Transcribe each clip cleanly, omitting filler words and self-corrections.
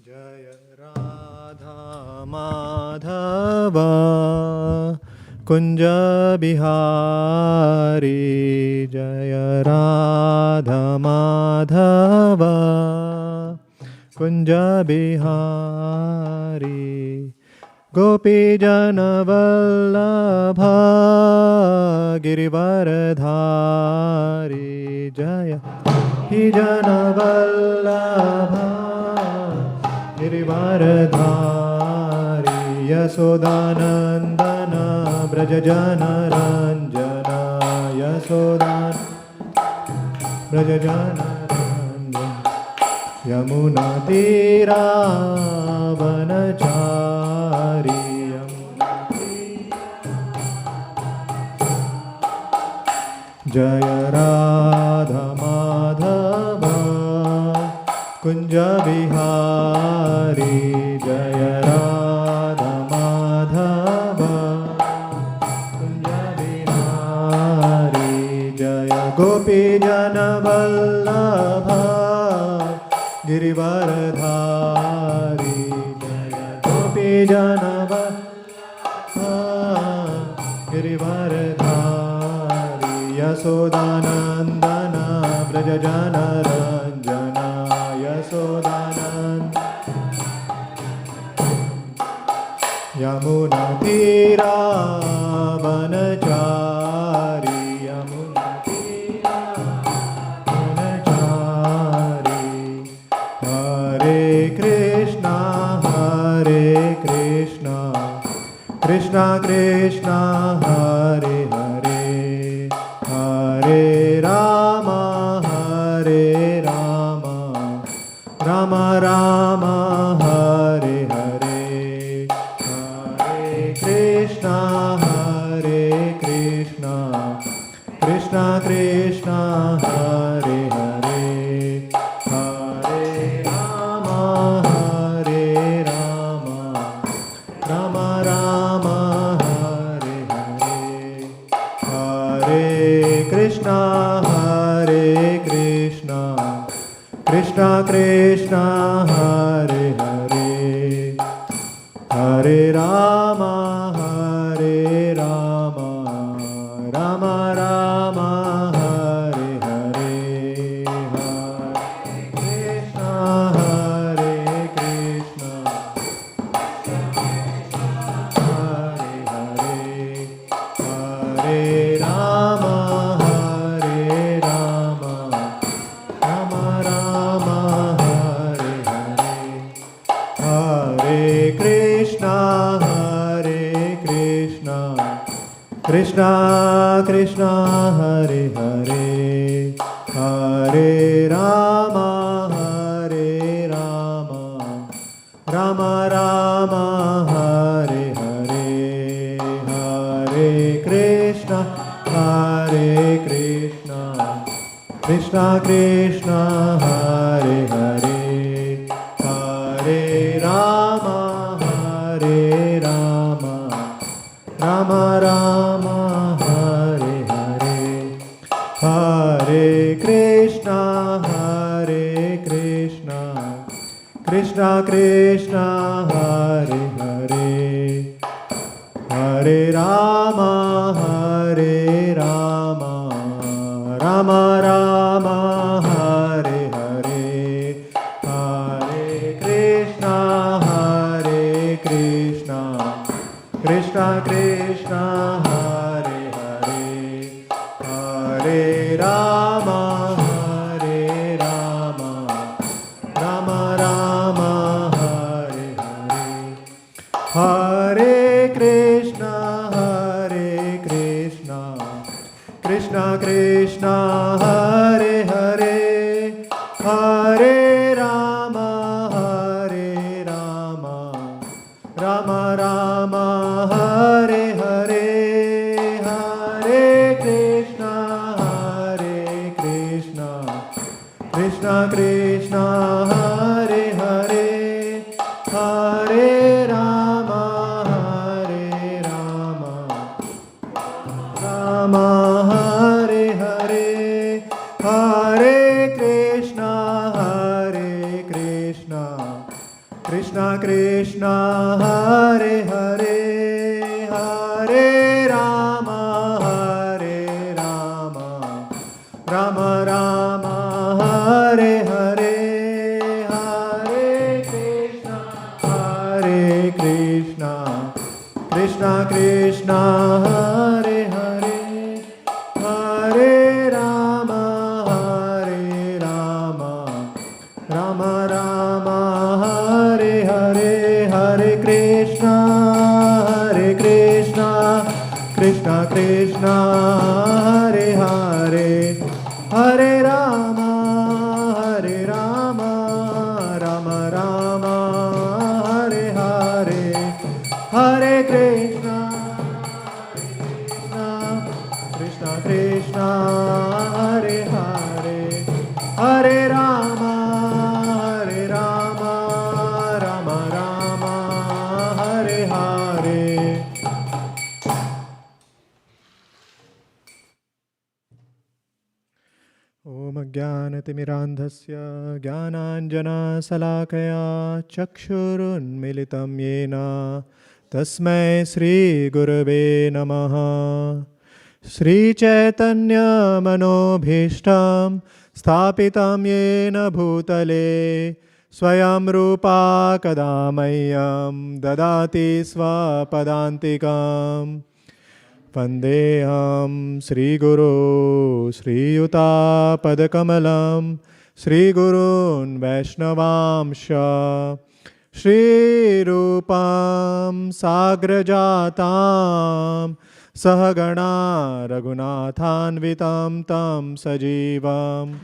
जय राधा माधवा कुंज बिहारी, जय राधा माधवा कुंज बिहारी, गोपी जन वल्लभा गिरिवरधारी, जय ही जन वल्लभा गिरिवरधारी, यशोदानंदन ब्रज जन रंजन, यशोदान ब्रज जन रंजन, यमुना तीरा वनचारी, जय राधा माधवा कुंज बिहारी, जय राधा माधवा कुंज बिहारी, जय गोपी जन वल्लभा गिरिवरधारी, जय गोपी जन वल्लभा गिरिवरधारी, यशोदानंदन ब्रज जन रंजन, यशोदानंद यमुना तीरा वनचारी, यमुना तीरा वनचारी, हरे कृष्णा कृष्णा कृष्णा हरे हरे, हरे राम राम राम हरे हरे, हरे कृष्णा कृष्णा कृष्णा हरे हरे, हरे राम राम राम हरे हरे, हरे कृष्णा कृष्णा कृष्णा हरे हरे, हरे राम राम राम हरे हरे, हरे कृष्णा हरे हरे, हरे राम राम राम हरे हरे, हरे कृष्णा कृष्णा कृष्णा हरे हरे, हरे राम राम राम हरे हरे, हरे कृष्णा कृष्णा कृष्णा हरे हरे, हरे राम राम राम हरे हरे, हरे कृष्णा कृष्णा कृष्णा हरे हरे, हरे राम राम राम हरे हरे, हरे कृष्णा कृष्णा कृष्णा हरे हरे, हरे राम राम राम हरे हरे, हरे कृष्णा कृष्णा कृष्णा हरे हरे, हरे राम राम राम हरे हरे, हरे कृष्णा कृष्णा कृष्णा हरे हरे, हरे राम राम हरे हरे, हरे Krishna Krishna, Hare Hare, Hare Rama, Rama Rama, Hare Hare, Hare Krishna, Krishna Krishna, Hare Hare, Hare Rama, Rama Rama, Hare Hare, Hare Krishna, Krishna Krishna, Hare Hare, Hare Rama, Rama Rama, Hare Hare, Hare Krishna, Krishna Krishna, Hare Hare, Hare Rama, Rama Rama, Hare Hare. Om Jnanatimirandhasya Jnananjana-salakaya Chakshurunmilitam Yena Tasmai Shri Gurave Namaha. Shri Chaitanya Manobhishtam Sthapitam Yena Bhutale Swayam Rupa Kadamayyam Dadati Swapadantikam. Vandeham Sri Guru Sri Yuta Padakamalam Sri Gurun Vaishnavamsha Shri Rupam Sagrajatam Sahagana Raghunathanvitam Tam Sajivam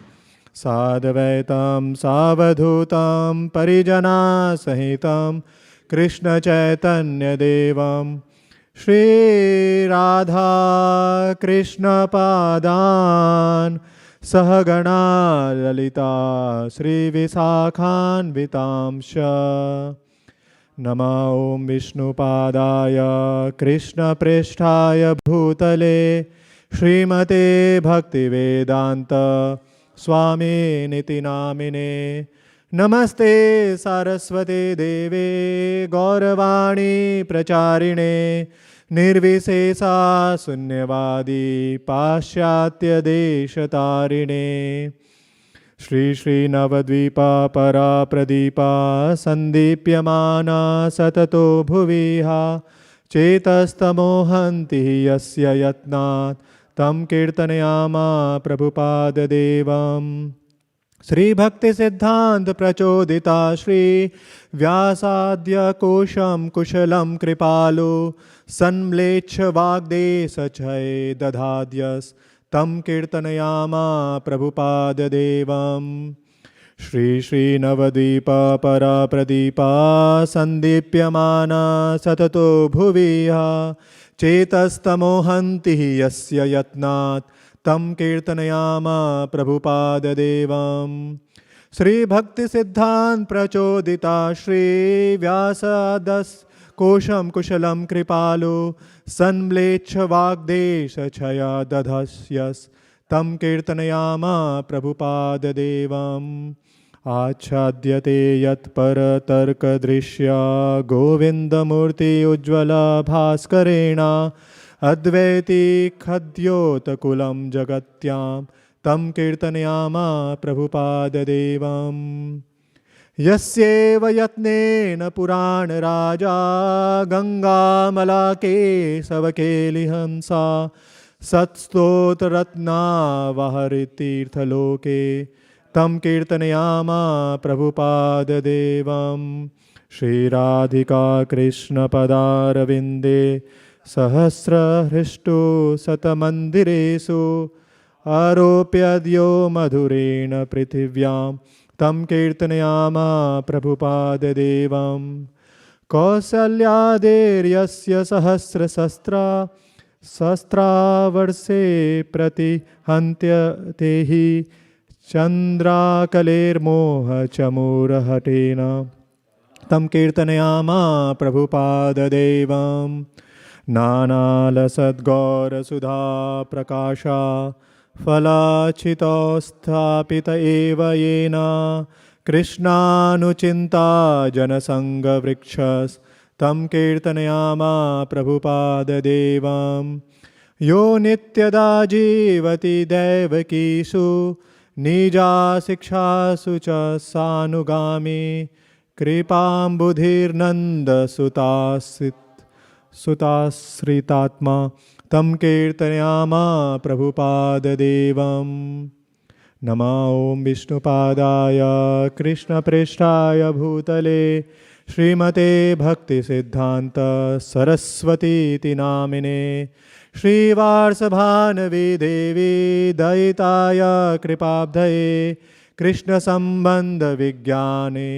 Sadvaitam Savadhutam Parijana Sahitam Krishna Chaitanya Devam Shri Radha Krishna Padan Sahagana Lalita Shri Visakhan Vitamsha Nama Om Vishnu Padaya Krishna Prishtaya Bhutale Srimate Bhakti Vedanta Swami Niti Namine Namaste Saraswate Deve Gauravani Pracharine Nirvisesa Sunyavadi Paschatya Deshatarine Shri Shri Navadvipa Para Pradipa Sandipyamana Satato Bhuviha Chetastamohanti Yasya Yatnat Tam Kirtanayama Prabhupada Devam Shri Bhakti Siddhant Prachodita Shri Vyasadya Kosham Kushalam Kripalu Sanmlecha Vagde Sachay Dadhadyas Tam Kirtanayama Prabhupada Devam Shri Shri Navadvipa Para Pradipa Sandipyamana Satato Bhuviha Chetastamohanti Yasya Yatnat Tam Kirtanayama Prabhupada Devam Shri Bhakti Siddhant Prachodita Shri Vyasadas Kosham Kushalam Kripalu Sanmlecha Vagdesha Chaya Dadhasyas Tam Kirtanayama Prabhupada Devam Achadyate Yat Paratarka Drishya Govinda Murti Ujjvala Bhaskarena Advaiti Khadyota Kulam Jagatyam Tam Kirtanayama Prabhupada Devam Yasyeva Yatnena Purana Raja Ganga Malake Savakeli Hamsa Satstota Ratna Vaharitirthaloke Tam Kirtanayama Prabhupada Devam Shri Radhika Krishna Padaravinde Sahasra Hrishtu Satamandiresu Aropyadyo Madhurena Prithivyam Tam Kirtanayama Prabhupada Devam Kausalyaderyasya Sahasra Sastra Sastra Varse Prati Hantya Tehi Chandra Kaler Moha Chamura Hatena Tam Kirtanayama Prabhupada Devam Nana Lasad Gaura Sudha Prakasha Falachitosthapita eva yena कृष्णानुचिन्ता जनसङ्गवृक्षस् तं कीर्तनयामा प्रभुपाददेवं यो नित्यदा जीवति दैवकीषु निजा शिक्षासु च सानुगामी कृपाम्बुधिर्नन्दसुताश्रितात्मा तं कीर्तयामा प्रभुपाददेवं नमो ॐ विष्णुपादाय कृष्णप्रेष्ठाय भूतले श्रीमते भक्तिसिद्धान्त सरस्वतीति नामिने श्रीवार्षभानवी देवी दयिताय कृपाब्धये कृष्णसम्बन्धविज्ञाने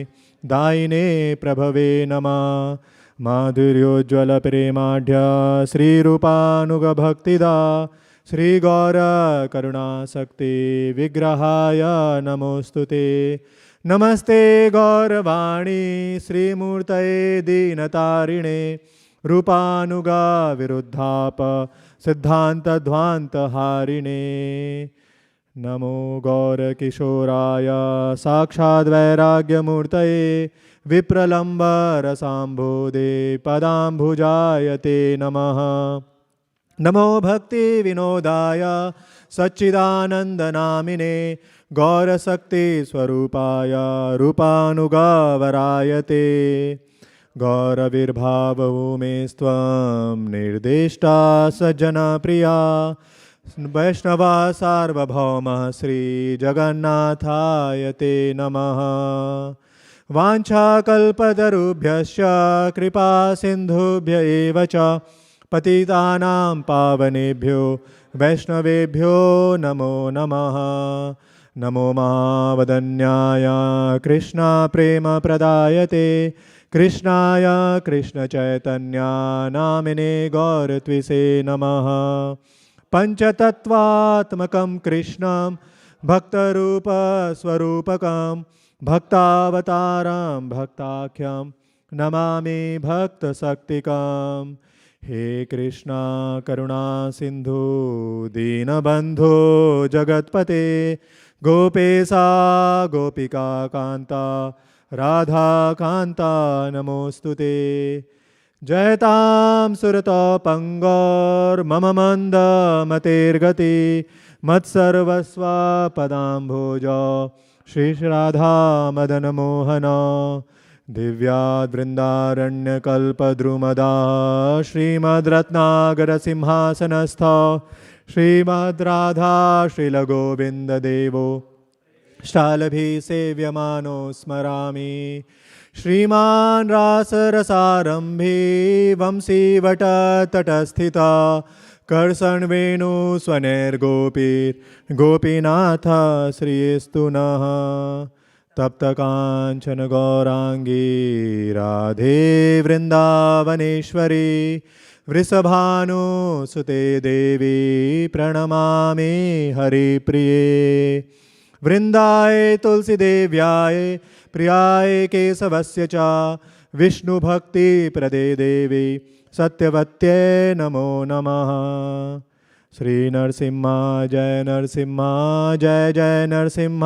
दायिने प्रभवे नमः माधुर्योज्ज्वलप्रेमाढ्य श्रीरूपानुगभक्तिदा श्रीगौरकरुणासक्ति विग्रहाय नमोऽस्तुते नमस्ते गौरवाणी श्रीमूर्तये दीनतारिणे रूपानुगा विरुद्धाप सिद्धान्तध्वान्तहारिणे नमो गौरकिशोराय साक्षाद्वैराग्यमूर्तये विप्रलम्बरसाम्भोदे पदाम्बुजाय ते नमः नमो भक्तिविनोदाय सच्चिदानन्दनामिने गौरशक्तिस्वरूपाय रूपानुगावराय ते गौरविर्भावभूमेस्त्वं निर्देष्टा सज्जनप्रिया वैष्णवा सार्वभौमः श्रीजगन्नाथाय ते नमः वाञ्छाकल्पतरुभ्यश्च कृपासिन्धुभ्य एव च पतितानां पावनेभ्यो वैष्णवेभ्यो नमो नमः नमो महावदन्याय कृष्णप्रेमप्रदायते कृष्णाय कृष्णचैतन्या नामिने गौरत्विषे नमः पञ्चतत्त्वात्मकं कृष्णं भक्तरूपस्वरूपकं भक्तावतारं भक्ताख्यं नमामि भक्तशक्तिकं हे कृष्णा करुणा सिन्धु दीनबन्धो जगत्पते गोपेशा गोपिका कान्ता राधा कान्ता नमोऽस्तुते जयतां सुरतोपङ्गोर्मम मन्दमतेर्गति मत्सर्वस्वपदाम्भोज श्रीराधा मदनमोहन दिव्याद्वृन्दारण्यकल्पद्रुमदा श्रीमद्रत्नागरसिंहासनस्थ श्रीमद्राधा श्रीलगोविन्ददेवो शालभिसेव्यमानो स्मरामि श्रीमान् रासरसारम्भे वंशीवटतटस्थिता कर्षणवेणुस्वनैर्गोपीर्गोपीनाथ श्रीस्तु नः तप्तकाञ्चन गौराङ्गी राधे वृन्दावनेश्वरी वृषभानुसुते देवी प्रणमामि हरिप्रिये वृन्दाय तुलसीदेव्याय प्रियाय केशवस्य च विष्णुभक्तिप्रदे देवी सत्यवत्यै नमो नमः श्रीनरसिंह जय नरसिंह जय जय नरसिंह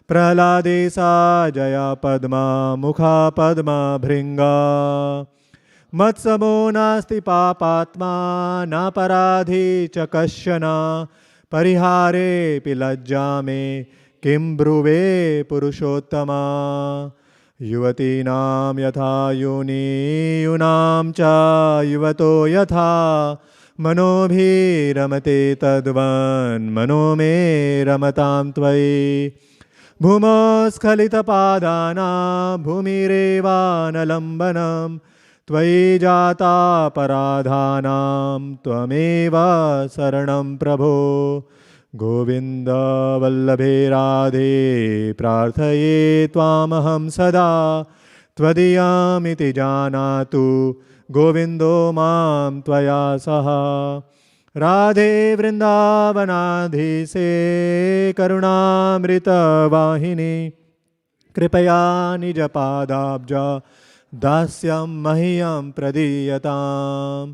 प्रह्लादेशा जया पद्मा मुखा पद्मा भृङ्गा मत्समो नास्ति पापात्मा नापराधी च कश्चन परिहारेऽपि लज्जा मे किं ब्रुवे पुरुषोत्तमा युवतीनां यथा योनियूनां च युवतो यथा मनोभिरमते तद्वन्मनो मे रमतां त्वयि भूमस्खलितपादानां भूमिरेवानलम्बनं त्वयि जातापराधानां त्वमेव शरणं प्रभो गोविन्द वल्लभे राधे प्रार्थये त्वामहं सदा त्वदीयमिति जानातु गोविन्दो मां त्वया सह राधे वृन्दावनाधीशे करुणामृतवाहिनी कृपया निजपादाब्ज दास्यं मह्यं प्रदीयतां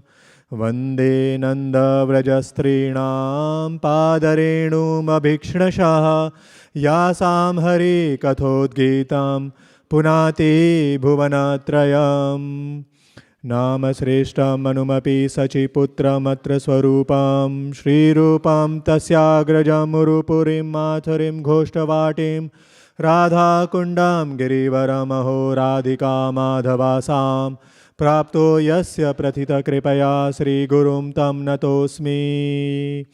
Vande Nandavrajastrinam Padarenumabhikshणशः Yasam Hari Kathodgitam Punati Bhuvanatrayam Nama Sreshtam Manumapi Sachiputramatra Swarupam Shri Rupam Tasyagrajam Urupurim Matharim Ghoštavatim Radha Kundam Girivaramaho Radhika Madhavasam Prapto Yasya Prathita Kripaya Sri Gurum Tam Natosmi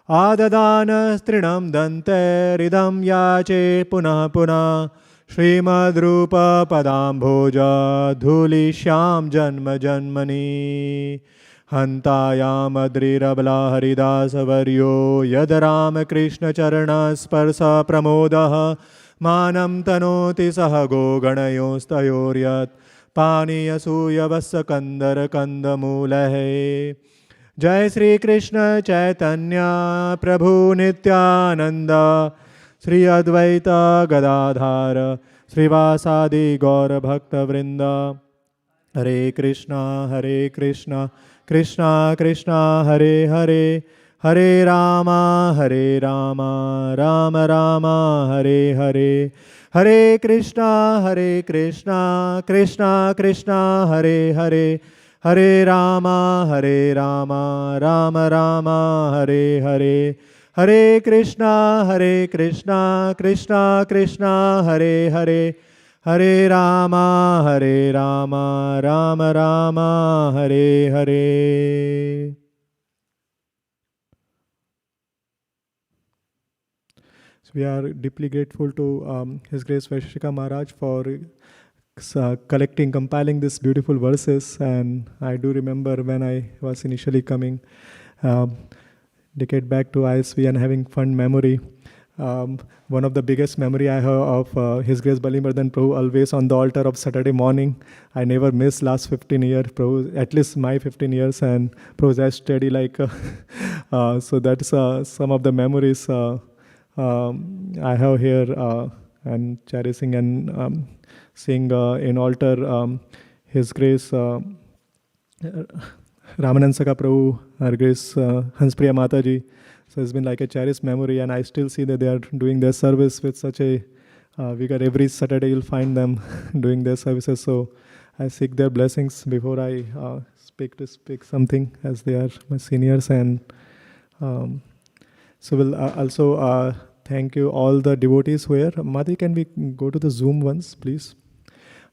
Adadana Strinam Dante Ridam Yache Punah Punah Srimad Rupa Padam Bhoja Dhuli Shyam Janma Janmani Hantayam Adri Rabla Haridasa Varyo Yadaram Krishna Charana Sparsa Pramodah Manam Tanoti Sahago Ganayostayoryat Pani Asuya Vasakandar Kandamulahe Jai Sri Krishna Chaitanya Prabhu Nityananda Sri Advaita Gadadhara Srivasadi Gaura Bhakta Vrinda Hare Krishna Krishna Krishna Hare Hare Hare Rama Rama Rama Hare Hare Hare Krishna Krishna Krishna Hare Hare Hare Rama Rama Rama Hare Hare Hare Krishna Krishna Krishna Hare Hare Hare Rama Rama Rama Hare Hare. So we are deeply grateful to His Grace Vaisheshika Maharaj for compiling these beautiful verses. And I do remember when I was initially coming decade back to ISV and having fond memory. One of the biggest memory I have of His Grace Balimardhan Prabhu, always on the altar of Saturday morning. I never missed last 15 years, Prabhu, at least my 15 years, and Prabhu is as steady like, so that's some of the memories I have here and cherishing and seeing in altar His Grace Ramanand Prabhu, Her Grace Hanspriya Mataji. So it's been like a cherished memory, and I still see that they are doing their service with such a vigor. Every Saturday you'll find them doing their services. So I seek their blessings before I speak something, as they are my seniors. And so we'll also thank you all the devotees who are here. Mati, can we go to the Zoom once, please?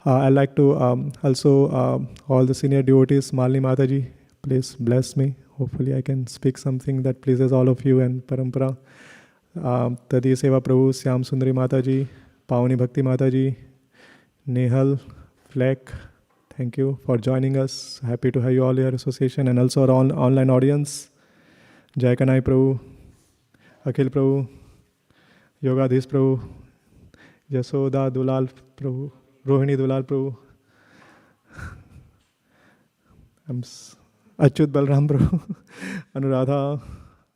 I'd like to also all the senior devotees, Malini Mataji, please bless me. Hopefully I can speak something that pleases all of you and Parampara. Tadi Seva Prabhu, Syam Sundari Mataji, Pavani Bhakti Mataji, Nehal, Fleck, thank you for joining us. Happy to have you all here, association, and also our online audience. Jai Kanai Prabhu, Akhil Prabhu, Yogadhish Prabhu, Yasoda Dulal Prabhu, Rohini Dulal Prabhu, Achyut Balram Prabhu, Anuradha,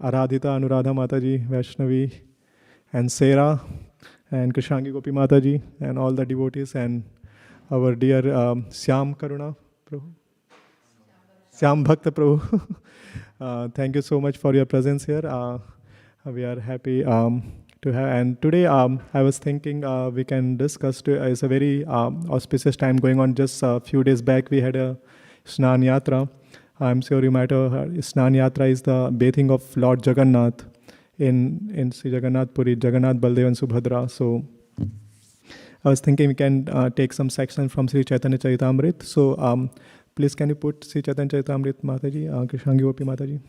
Aradhita Anuradha Mataji, Vaishnavi, and Sarah, and Krishangi Gopi Mataji, and all the devotees, and our dear Syam Karuna Prabhu, Syam Bhakta Prabhu. Thank you so much for your presence here. We are happy to have, and today I was thinking we can discuss, it's a very auspicious time going on. Just a few days back we had a Snan Yatra. I'm sure you might have heard. Snan Yatra is the bathing of Lord Jagannath in Sri Jagannath Puri, Jagannath, Baldev and Subhadra. So I was thinking we can take some section from Sri Chaitanya Charitamrita. So please can you put Sri Chaitanya Charitamrita Mataji, Krishangi Gopi Mataji.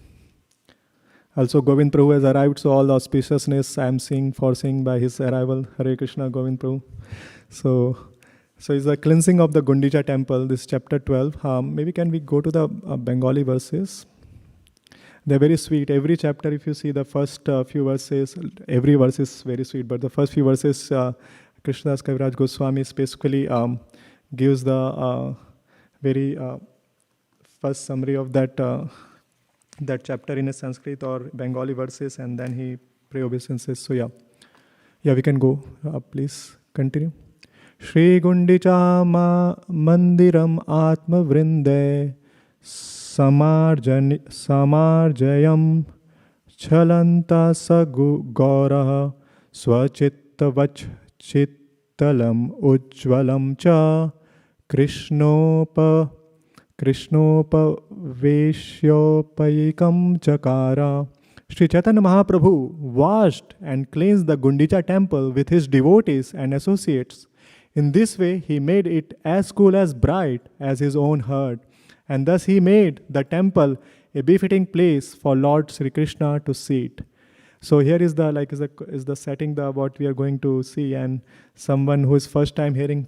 Also Govind Prabhu has arrived, so all the auspiciousness I am foreseeing by his arrival. Hare Krishna, Govind Prabhu. So it's the cleansing of the Gundhicha temple, this chapter 12. Maybe can we go to the Bengali verses? They're very sweet. Every chapter, if you see the first few verses, every verse is very sweet. But the first few verses, Krishnadas Kaviraj Goswami basically gives the very first summary of that chapter in a Sanskrit or Bengali verses, and then he pray obeisances. So yeah, we can go. Please continue. Shri Gundicha Mandiram Atma Vrinde samarjayam chalanta gauraha swachittavach chittalam ujjvalam cha krishnopaveshyopayikam chakara. Sri Chaitanya Mahaprabhu washed and cleansed the Gundicha temple with his devotees and associates. In this way, he made it as cool as bright as his own heart, and thus he made the temple a befitting place for Lord Sri Krishna to sit. So here is the is the setting the what we are going to see, and someone who is first time hearing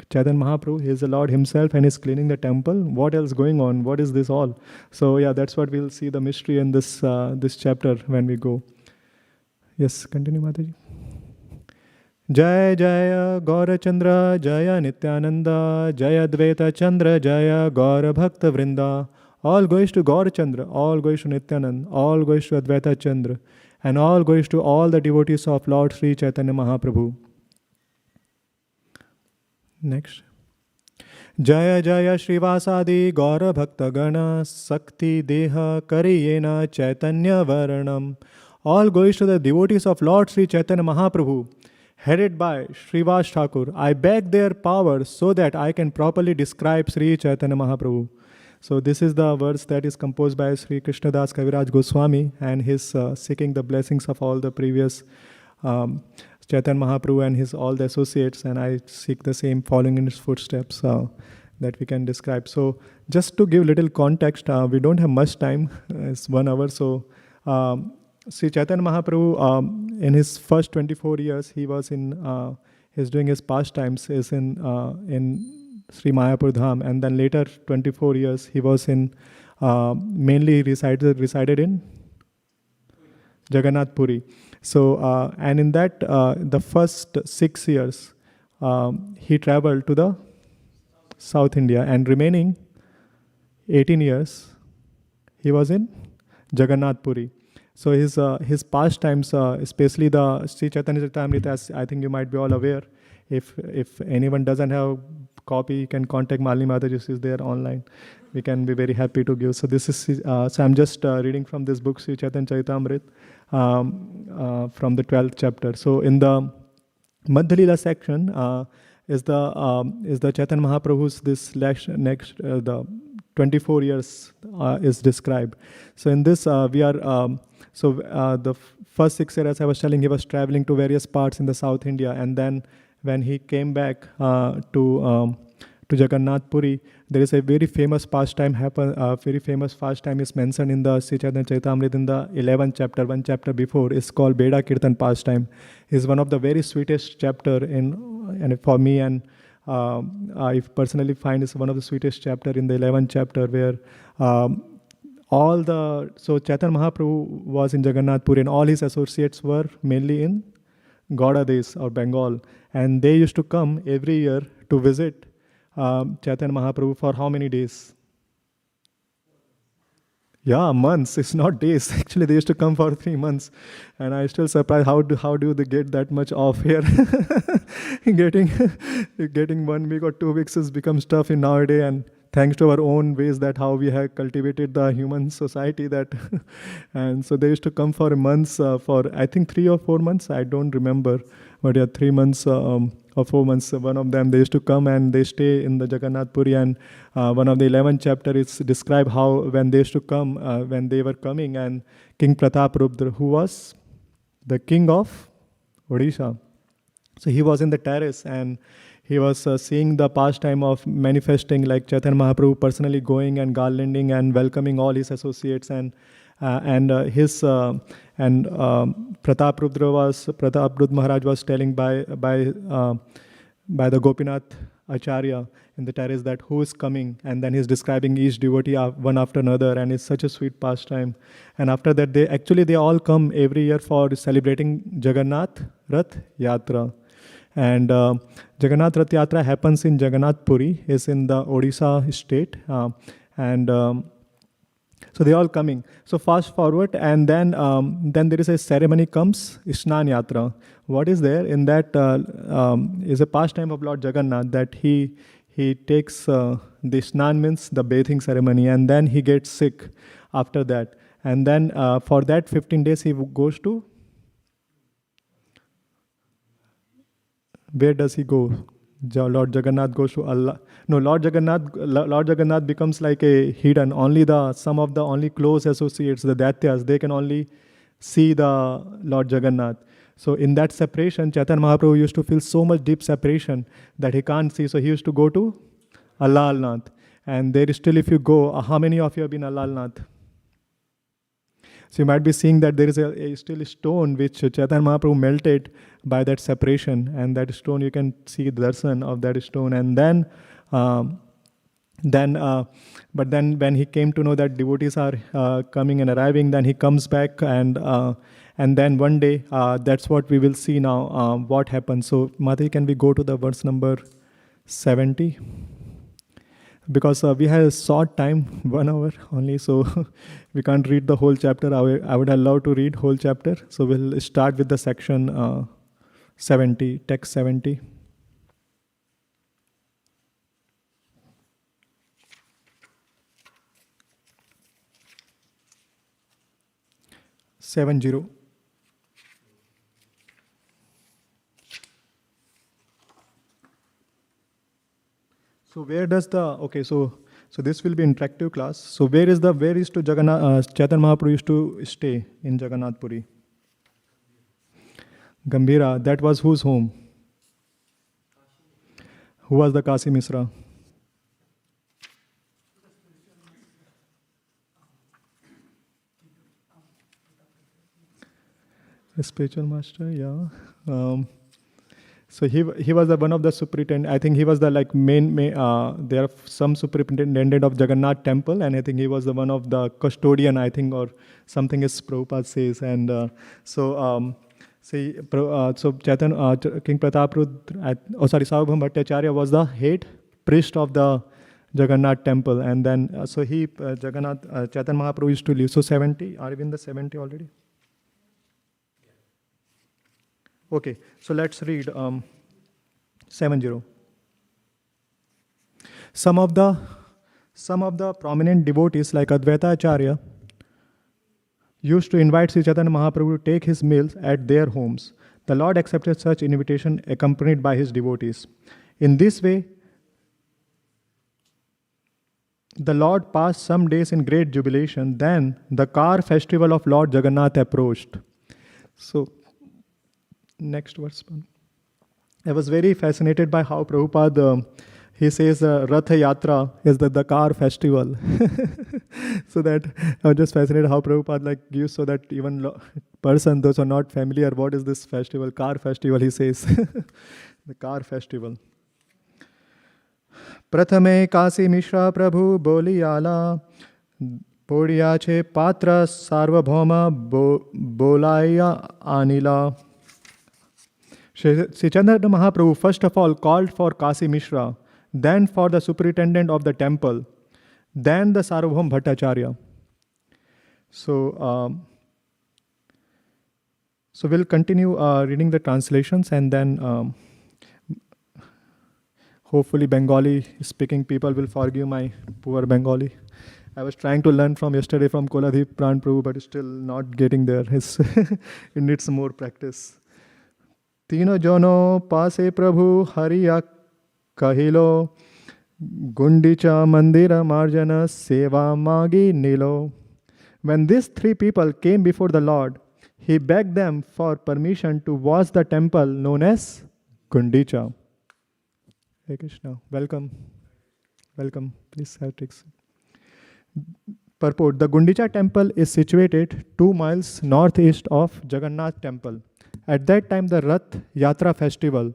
Chaitanya Mahaprabhu, he is the Lord himself and is cleaning the temple. What else going on? What is this all? So yeah, that's what we'll see the mystery in this this chapter when we go. Yes, continue, Mataji. Jaya Jaya Gaura Chandra Jaya Nityananda Jaya Dvaita Chandra Jaya Gaura Bhakta Vrinda. All goes to Gaura Chandra, all goes to Nityananda, all goes to Advaita Chandra, and all goes to all the devotees of Lord Sri Chaitanya Mahaprabhu. Next. Jaya Jaya Srivasadi Gaura Bhakta Gana Sakti Deha Kariyena Chaitanya Varanam. All goes to the devotees of Lord Sri Chaitanya Mahaprabhu, headed by Srivas Thakur. I beg their power so that I can properly describe Sri Chaitanya Mahaprabhu. So this is the verse that is composed by Sri Krishna Das Kaviraj Goswami, and his seeking the blessings of all the previous Chaitanya Mahaprabhu and his all the associates, and I seek the same, following in his footsteps that we can describe. So just to give little context, we don't have much time, it's 1 hour. So Sri Chaitanya Mahaprabhu, in his first 24 years, he was in, he's doing his pastimes, is in Sri Mayapur Dham, and then later 24 years he was in, mainly resided in Jagannath Puri. So, and in that, the first 6 years, he traveled to the South India, and remaining 18 years, he was in Jagannath Puri. So his pastimes, especially the Sri Chaitanya Charitamrita, as I think you might be all aware. If anyone doesn't have copy, you can contact Malini Mataji, she is there online. We can be very happy to give. So this is, so I'm just reading from this book, Sri Chaitanya Charitamrita, from the 12th chapter. So in the Madhya section is the Chaitanya Mahaprabhu's this next the 24 years is described. So in this we are the first 6 years, as I was telling, he was traveling to various parts in the South India, and then when he came back to Jagannath Puri, there is a very famous pastime very famous pastime is mentioned in the Sri Chaitanya Charitamrita in the 11th chapter, one chapter before. Is called Beda Kirtan pastime. Is one of the very sweetest chapter and for me, and I personally find it's one of the sweetest chapter in the 11th chapter, where so Chaitanya Mahaprabhu was in Jagannath Puri, and all his associates were mainly in Gauda Desh or Bengal, and they used to come every year to visit Chaitanya Mahaprabhu for how many days? Yeah, months. It's not days. Actually, they used to come for 3 months, and I still surprised how do they get that much off here? getting 1 week or 2 weeks has become tough in nowadays, and thanks to our own ways that how we have cultivated the human society that, and so they used to come for months, for I think 3 or 4 months. I don't remember, but yeah, 3 months or 4 months. One of them, they used to come and they stay in the Jagannath Puri, and one of the 11th chapter is describe how when they used to come, when they were coming, and King Prataparudra, who was the king of Odisha, so he was in the terrace, and he was seeing the pastime of manifesting, like Chaitanya Mahaprabhu personally going and garlanding and welcoming all his associates, and Prataparudra Maharaj was telling by the Gopinath Acharya in the terrace that who is coming, and then he's describing each devotee one after another, and it's such a sweet pastime. And after that, they all come every year for celebrating Jagannath Rath Yatra. And Jagannath Rath Yatra happens in Jagannath Puri, is in the Odisha state, so they all coming. So fast forward, and then there is a ceremony comes, Isnan Yatra. What is there in that is a pastime of Lord Jagannath, that he he takes the snan, means the bathing ceremony, and then he gets sick after that. And then for that 15 days he goes to, where does he go? Lord Jagannath goes to Allah. No, Lord Jagannath becomes like a hidden. Only some of the only close associates, the Daityas, they can only see the Lord Jagannath. So in that separation, Chaitanya Mahaprabhu used to feel so much deep separation that he can't see. So he used to go to Allah Nath. And there is still, if you go, how many of you have been Allah Nath? So you might be seeing that there is still a stone which Chaitanya Mahaprabhu melted by that separation, and that stone, you can see the darshan of that stone. And but then when he came to know that devotees are coming and arriving, then he comes back, and then one day, that's what we will see now, what happens. So Mataji, can we go to the verse number 70? Because we have a short time, 1 hour only, so we can't read the whole chapter. I would allow to read whole chapter. So we'll start with the section 70, text 70. Seven zero. So where does so this will be interactive class. So where is to Jagannath, Chaitanya Mahaprabhu used to stay in Jagannath Puri? Gambhira, that was whose home? Who was the Kasi Misra? A spiritual master, yeah. So he was the one of the superintendent. I think he was the main there are some superintendent of Jagannath temple, and I think he was the one of the custodian, I think, or something as Prabhupada says. And so Chaitanya King Prataprudra, Sarvabhauma Bhattacharya was the head priest of the Jagannath temple, and then so he Jagannath Chaitanya Mahaprabhu used to live. So 70, are we in the 70 already? Okay, so let's read 70. Some of the prominent devotees like Advaita Acharya used to invite Sri Chaitanya Mahaprabhu to take his meals at their homes. The Lord accepted such invitation accompanied by his devotees. In this way, the Lord passed some days in great jubilation. Then the car festival of Lord Jagannath approached. So next verse. I was very fascinated by how Prabhupada, he says Ratha Yatra is the car festival. So that I was just fascinated how Prabhupada gives, so that even person, those who are not familiar, what is this festival? Car festival, he says. The car festival. Prathame Kasi Mishra Prabhu Boliyala Podiyache Patra Sarvabhauma Bolaya Anila. Sri Chaitanya Mahaprabhu first of all called for Kasi Mishra, then for the superintendent of the temple, then the Sarvabhauma Bhattacharya. So we'll continue reading the translations, and then hopefully Bengali speaking people will forgive my poor Bengali. I was trying to learn from yesterday from Koladip Pran Prabhu, but still not getting there. It needs more practice. Tino jono pase Prabhu Hariya kahilo Gundicha Mandira Marjana Seva Magi Nilo. When these three people came before the Lord, he begged them for permission to wash the temple known as Gundicha. Hey Krishna, welcome. Welcome. Please have takes. Purport. The Gundicha temple is situated 2 miles northeast of Jagannath temple. At that time, the Rath Yatra festival,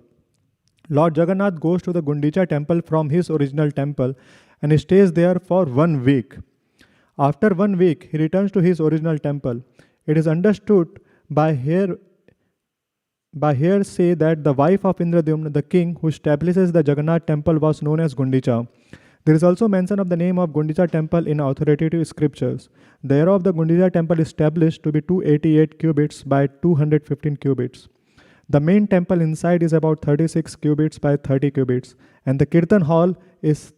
Lord Jagannath goes to the Gundicha temple from his original temple and stays there for 1 week. After 1 week, he returns to his original temple. It is understood by hearsay that the wife of Indradyumna, the king who establishes the Jagannath temple, was known as Gundicha. There is also mention of the name of Gundicha temple in authoritative scriptures. The area of the Gundicha temple is established to be 288 cubits by 215 cubits. The main temple inside is about 36 cubits by 30 cubits, and the Kirtan hall is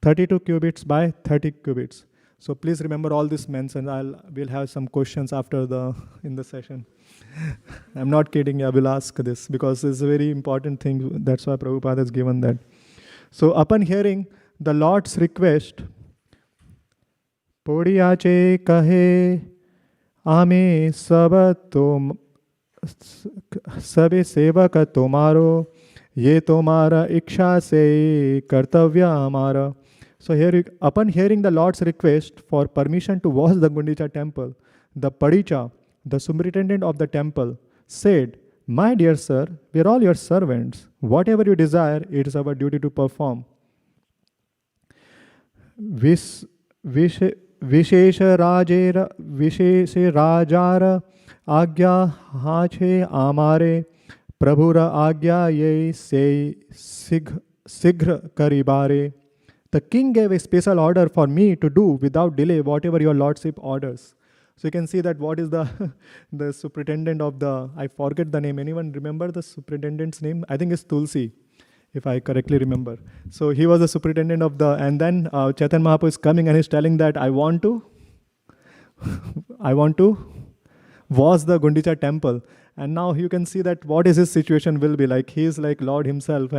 32 cubits by 30 cubits. So please remember all this mentioned. We'll have some questions after in the session. I'm not kidding. I will ask this because it's a very important thing. That's why Prabhupada has given that. So upon hearing the Lord's request, Podiyache kahe ame sabato sabe sevaka tomaro ye tomara iksha se kartavya amara. So here, upon hearing the Lord's request for permission to wash the Gundhicha temple, the Padicha, the superintendent of the temple, said, "My dear sir, we are all your servants. Whatever you desire, it is our duty to perform." Vishesha Rajara Agya Hache Amare Prabhura Agya Ye Se Sigra Karibare. The king gave a special order for me to do without delay whatever your lordship orders. So you can see that what is the the superintendent of the, I forget the name. Anyone remember the superintendent's name? I think it's Tulsi, if I correctly remember. So he was the superintendent of the, and then Chaitanya Mahaprabhu is coming and he's telling that I want to was the Gundhicha temple. And now you can see that what is his situation will be like. He is like Lord himself,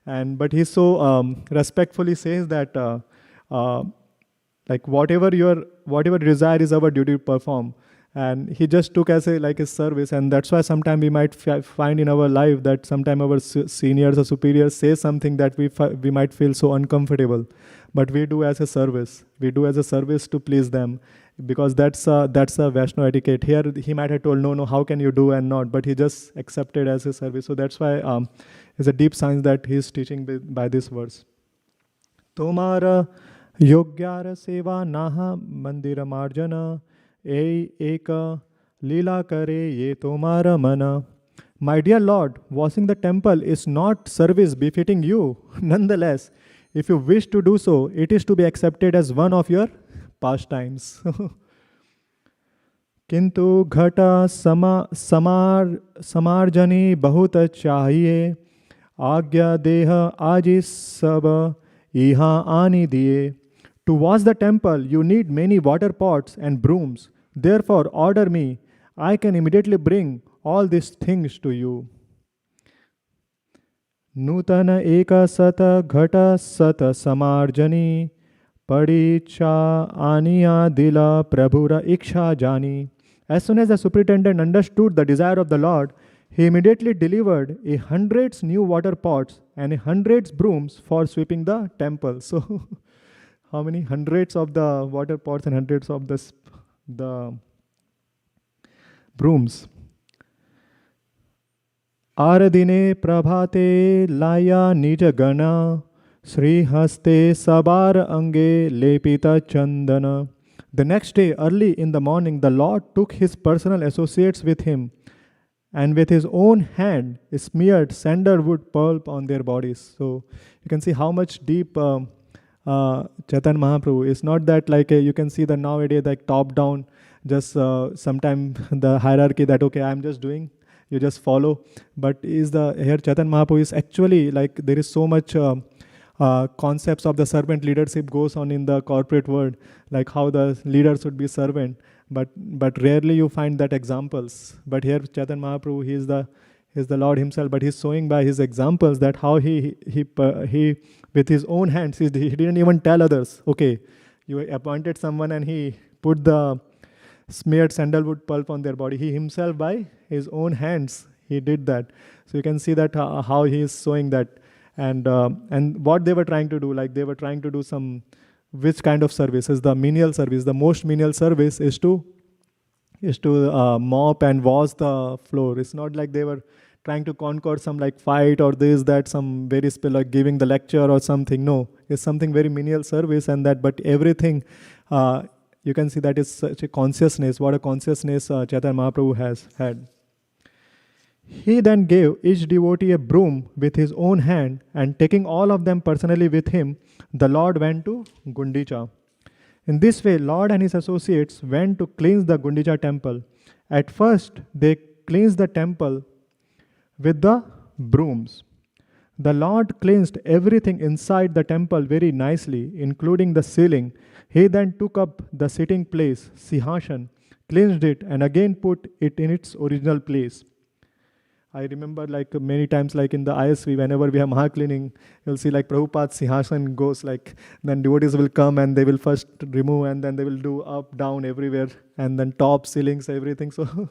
but he so respectfully says that like whatever desire is our duty to perform. And he just took as a like his service. And that's why sometimes we might find in our life that sometimes our seniors or superiors say something that we might feel so uncomfortable, but we do as a service. We do as a service to please them, because that's a Vaishnava etiquette. Here he might have told, no, how can you do and not, but he just accepted as a service. So that's why it's a deep science that he's teaching by this verse. Tomara yogyara seva naha mandira marjana eka lila kare ye tomara mana. My dear Lord, washing the temple is not service befitting you. Nonetheless, if you wish to do so, it is to be accepted as one of your pastimes. Kintu ghata samarjani bahut chahiye agya deha aji sab iha ani diye. To wash the temple, you need many water pots and brooms. Therefore, order me. I can immediately bring all these things to you. Nutana eka sata ghata sata samarjani padicha aniya dila prabhura iksha jani. As soon as the superintendent understood the desire of the Lord, he immediately delivered 100 new water pots and 100 brooms for sweeping the temple. So, how many hundreds of the water pots and hundreds of the brooms? Aradine prabhate laya nija gana Sri haste sabar ange lepita chandana. The next day, early in the morning, the Lord took his personal associates with him, and with his own hand smeared sandalwood pulp on their bodies. So you can see how much deep Chaitanya Mahaprabhu is. Not that like you can see that nowadays like top down, just sometime the hierarchy that okay, I'm just doing, you just follow. But here Chaitanya Mahaprabhu is actually like there is so much concepts of the servant leadership goes on in the corporate world, like how the leader should be servant, but rarely you find that examples. But here Chaitanya Mahaprabhu, he is the Lord himself, but he's showing by his examples that how he with his own hands, he didn't even tell others, okay, you appointed someone and he put the smeared sandalwood pulp on their body. He himself by his own hands, he did that. So you can see that how he is showing that. And what they were trying to do, like they were trying to do which kind of service is the menial service. The most menial service is to mop and wash the floor. It's not like they were trying to conquer some like fight or this, that, some very like giving the lecture or something. No, it's something very menial service and that, but everything, you can see that is such a consciousness, what a consciousness Chaitanya Mahaprabhu has had. He then gave each devotee a broom with his own hand, and taking all of them personally with him, the Lord went to Gundhicha. In this way, Lord and his associates went to cleanse the Gundhicha temple. At first, they cleansed the temple with the brooms. The Lord cleansed everything inside the temple very nicely, including the ceiling. He then took up the sitting place, Sihashan, cleansed it, and again put it in its original place. I remember like many times, like in the ISV, whenever we have Maha cleaning, you'll see like Prabhupada Sihasana goes like, then devotees will come and they will first remove and then they will do up, down, everywhere, and then top, ceilings, everything. So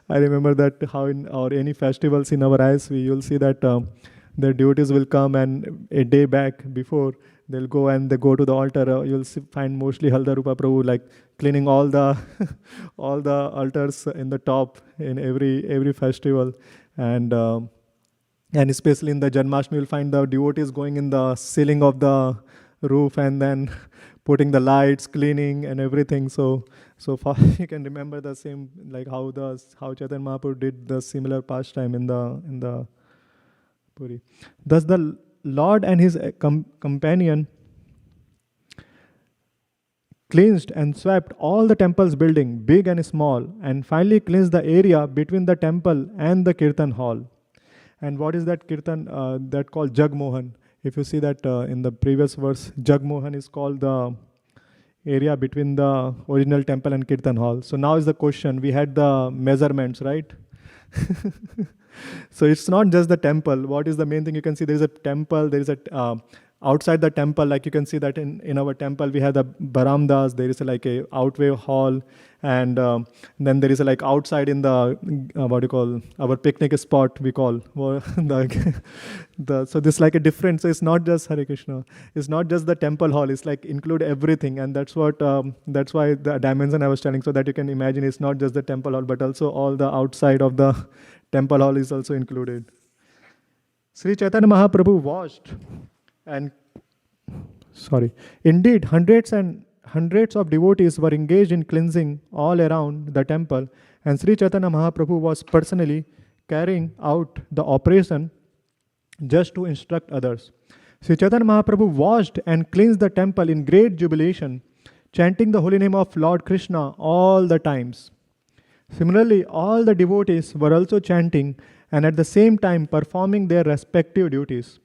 I remember that how in or any festivals in our ISV, you'll see that the devotees will come and a day back before, they'll go and they go to the altar. You'll find mostly Haldarupa Prabhu like cleaning all the all the altars in the top in every festival. And especially in the Janmashtami, you'll find the devotees going in the ceiling of the roof and then putting the lights, cleaning and everything. So far you can remember the same, like how Chaitanya Mahaprabhu did the similar pastime in the Puri. Thus the Lord and his companion cleansed and swept all the temple's building, big and small, and finally cleansed the area between the temple and the Kirtan hall. And what is that Kirtan? That called Jagmohan. If you see that in the previous verse, Jagmohan is called the area between the original temple and Kirtan hall. So now is the question, we had the measurements, right? So it's not just the temple. What is the main thing? You can see there is a temple, there is a outside the temple, like you can see that in our temple we have the baramdas, there is like a outway hall, and then there is a like outside in the what do you call, our picnic spot we call so this like a different, so it's not just Hare Krishna, it's not just the temple hall, it's like include everything, and that's what that's why the dimension I was telling, so that you can imagine it's not just the temple hall but also all the outside of the temple hall is also included. Sri Chaitanya Mahaprabhu washed and indeed hundreds and hundreds of devotees were engaged in cleansing all around the temple, and Sri Chaitanya Mahaprabhu was personally carrying out the operation just to instruct others. Sri Chaitanya Mahaprabhu washed and cleansed the temple in great jubilation, chanting the holy name of Lord Krishna all the times. Similarly, all the devotees were also chanting and at the same time performing their respective duties.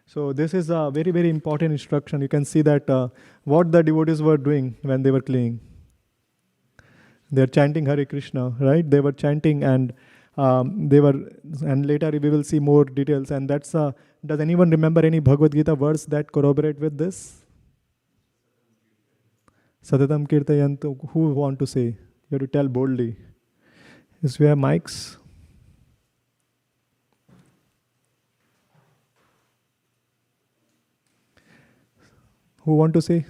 So this is a very, very important instruction. You can see that what the devotees were doing when they were cleaning. They are chanting Hare Krishna, right? They were chanting and and later we will see more details. And that's, does anyone remember any Bhagavad Gita verse that corroborate with this? Satatam Kirtayantu. Who want to say? You have to tell boldly. Is we have mics? Who want to say?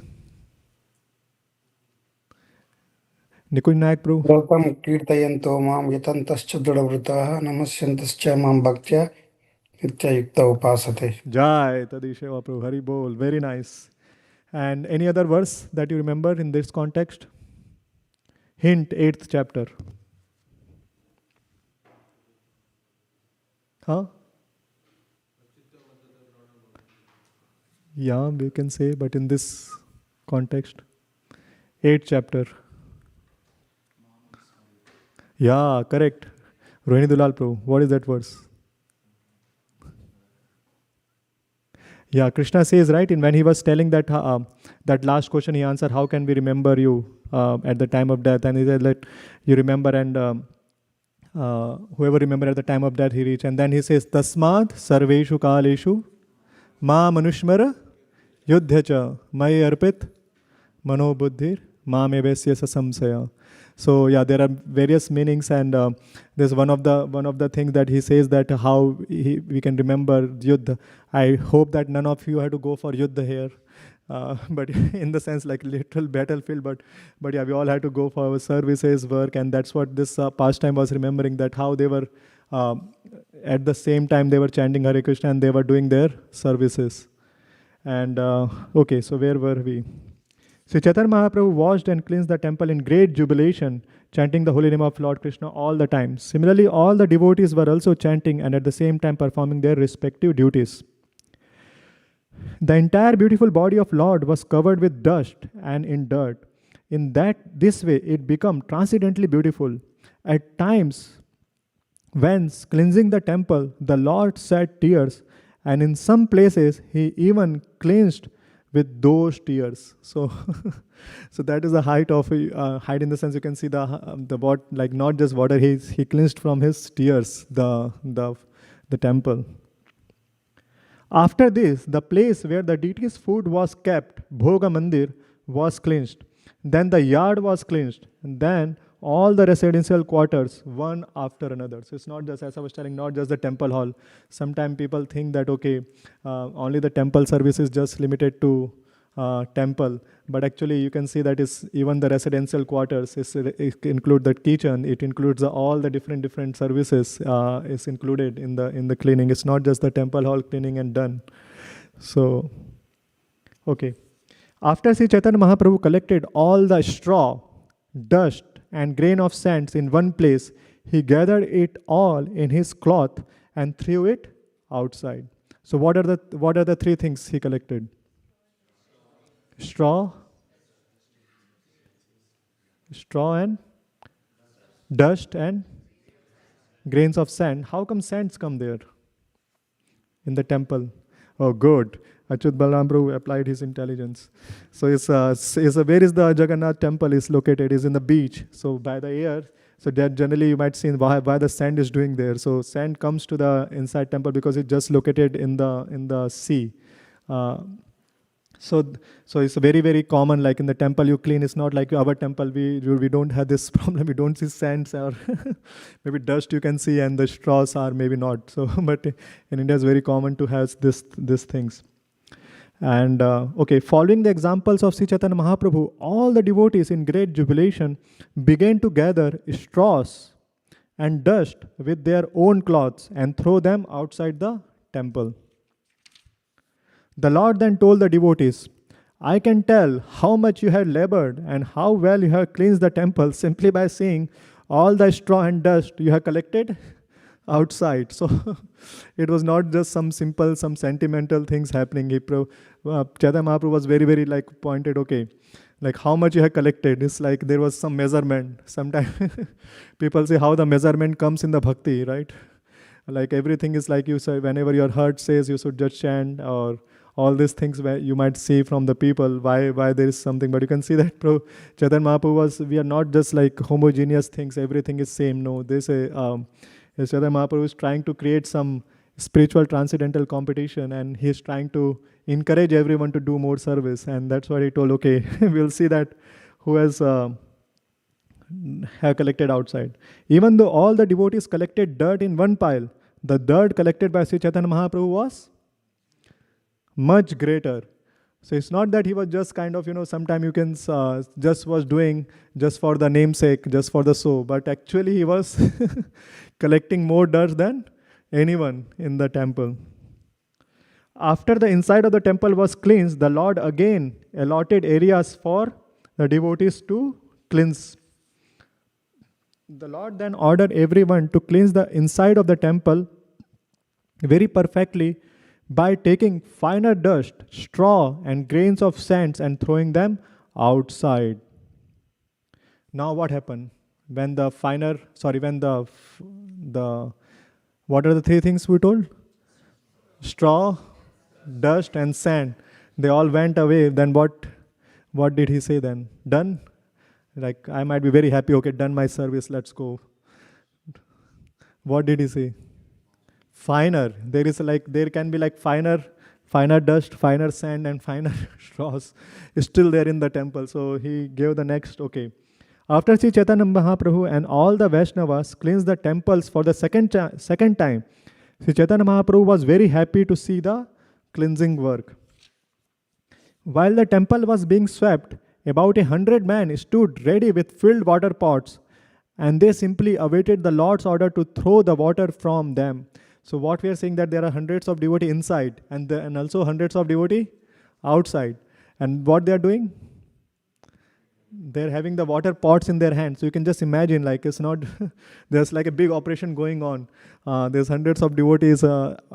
Nikunj Nayak Prabhu. Lokam kirtayanto mam yatantascha dridavritah namasyantascha mam bhaktya nityayukta upasate. Jai Tadisheva Prabhu. Hari Bol. Very nice. And any other verse that you remember in this context? Hint, 8th chapter. Huh? Yeah, we can say, but in this context. 8th chapter. Yeah, correct. Rohini Dulal Prabhu. What is that verse? Yeah, Krishna says, right, in when he was telling that that last question, he answered, how can we remember you at the time of death? And he said, let you remember, and whoever remember at the time of death, he reach. And then he says, Tasmad sarveshu kaleshu ma manushmara yudhyacha mai arpit mano buddhir ma mevesya sasamsaya. So yeah, there are various meanings, and there's one of the things that he says that how we can remember Yuddha. I hope that none of you had to go for Yuddha here, but in the sense like literal battlefield. But yeah, we all had to go for our services, work, and that's what this pastime was remembering, that how they were at the same time they were chanting Hare Krishna and they were doing their services. And okay, so where were we? Sri Chaitanya Mahaprabhu washed and cleansed the temple in great jubilation, chanting the holy name of Lord Krishna all the time. Similarly, all the devotees were also chanting and at the same time performing their respective duties. The entire beautiful body of Lord was covered with dust and in dirt. In this way, it became transcendently beautiful. At times, When cleansing the temple, the Lord shed tears, and in some places he even cleansed with those tears. So, so that is the height of height in the sense you can see the what, like not just water. He cleansed from his tears the temple. After this, the place where the deity's food was kept, Bhoga Mandir, was cleansed. Then the yard was cleansed. And then all the residential quarters, one after another. So it's not just, as I was telling, not just the temple hall. Sometimes people think that, okay, only the temple service is just limited to temple. But actually, you can see that is even the residential quarters. It include the kitchen. It includes all the different services is included in the cleaning. It's not just the temple hall cleaning and done. So, okay. After Sri Chaitanya Mahaprabhu collected all the straw, dust, and grain of sands in one place, he gathered it all in his cloth and threw it outside. So, what are the three things he collected? Straw and dust and grains of sand. How come sands come there in the temple? Oh, good. Achyut Balaram Prabhu applied his intelligence. So where is the Jagannath temple is located? Is in the beach. So by the air. So that generally you might see why the sand is doing there. So sand comes to the inside temple because it's just located in the sea. So it's very, very common, like in the temple you clean, it's not like our temple, we don't have this problem, we don't see sands or maybe dust you can see and the straws are maybe not. So, but in India it's very common to have these things. And okay, following the examples of Sri Chaitanya Mahaprabhu, all the devotees in great jubilation began to gather straws and dust with their own cloths and throw them outside the temple. The Lord then told the devotees, I can tell how much you have labored and how well you have cleansed the temple simply by seeing all the straw and dust you have collected outside. So it was not just some sentimental things happening. Chaitanya Mahaprabhu was very, very like pointed, okay, like how much you have collected. It's like there was some measurement. Sometimes people say how the measurement comes in the bhakti, right? Like everything is like you say, whenever your heart says you should just chant, or all these things where you might see from the people why there is something, but you can see that Chaitanya Mahaprabhu we are not just like homogeneous things, everything is same. No, this Chaitanya Mahaprabhu is trying to create some spiritual transcendental competition, and he is trying to encourage everyone to do more service, and that's why he told, okay, we'll see that who has have collected outside. Even though all the devotees collected dirt in one pile, the dirt collected by Sri Chaitanya Mahaprabhu was much greater. So it's not that he was just kind of, sometime you can just was doing just for the namesake, just for the show, but actually he was collecting more dirt than anyone in the temple. After the inside of the temple was cleansed, the Lord again allotted areas for the devotees to cleanse. The Lord then ordered everyone to cleanse the inside of the temple very perfectly by taking finer dust, straw, and grains of sands and throwing them outside. Now what happened? When the what are the three things we told? Straw, dust, and sand. They all went away. Then what did he say then? Done? Like, I might be very happy, okay, done my service, let's go. What did he say? Finer. There can be like finer dust, finer sand, and finer straws still there in the temple. So he gave the next, okay. After Sri Chaitanya Mahaprabhu and all the Vaishnavas cleansed the temples for the second time, Sri Chaitanya Mahaprabhu was very happy to see the cleansing work. While the temple was being swept, about 100 men stood ready with filled water pots, and they simply awaited the Lord's order to throw the water from them. So what we are saying, that there are hundreds of devotees inside and also hundreds of devotees outside. And what they are doing? They're having the water pots in their hands. So you can just imagine, like, it's not, there's like a big operation going on. There's hundreds of devotees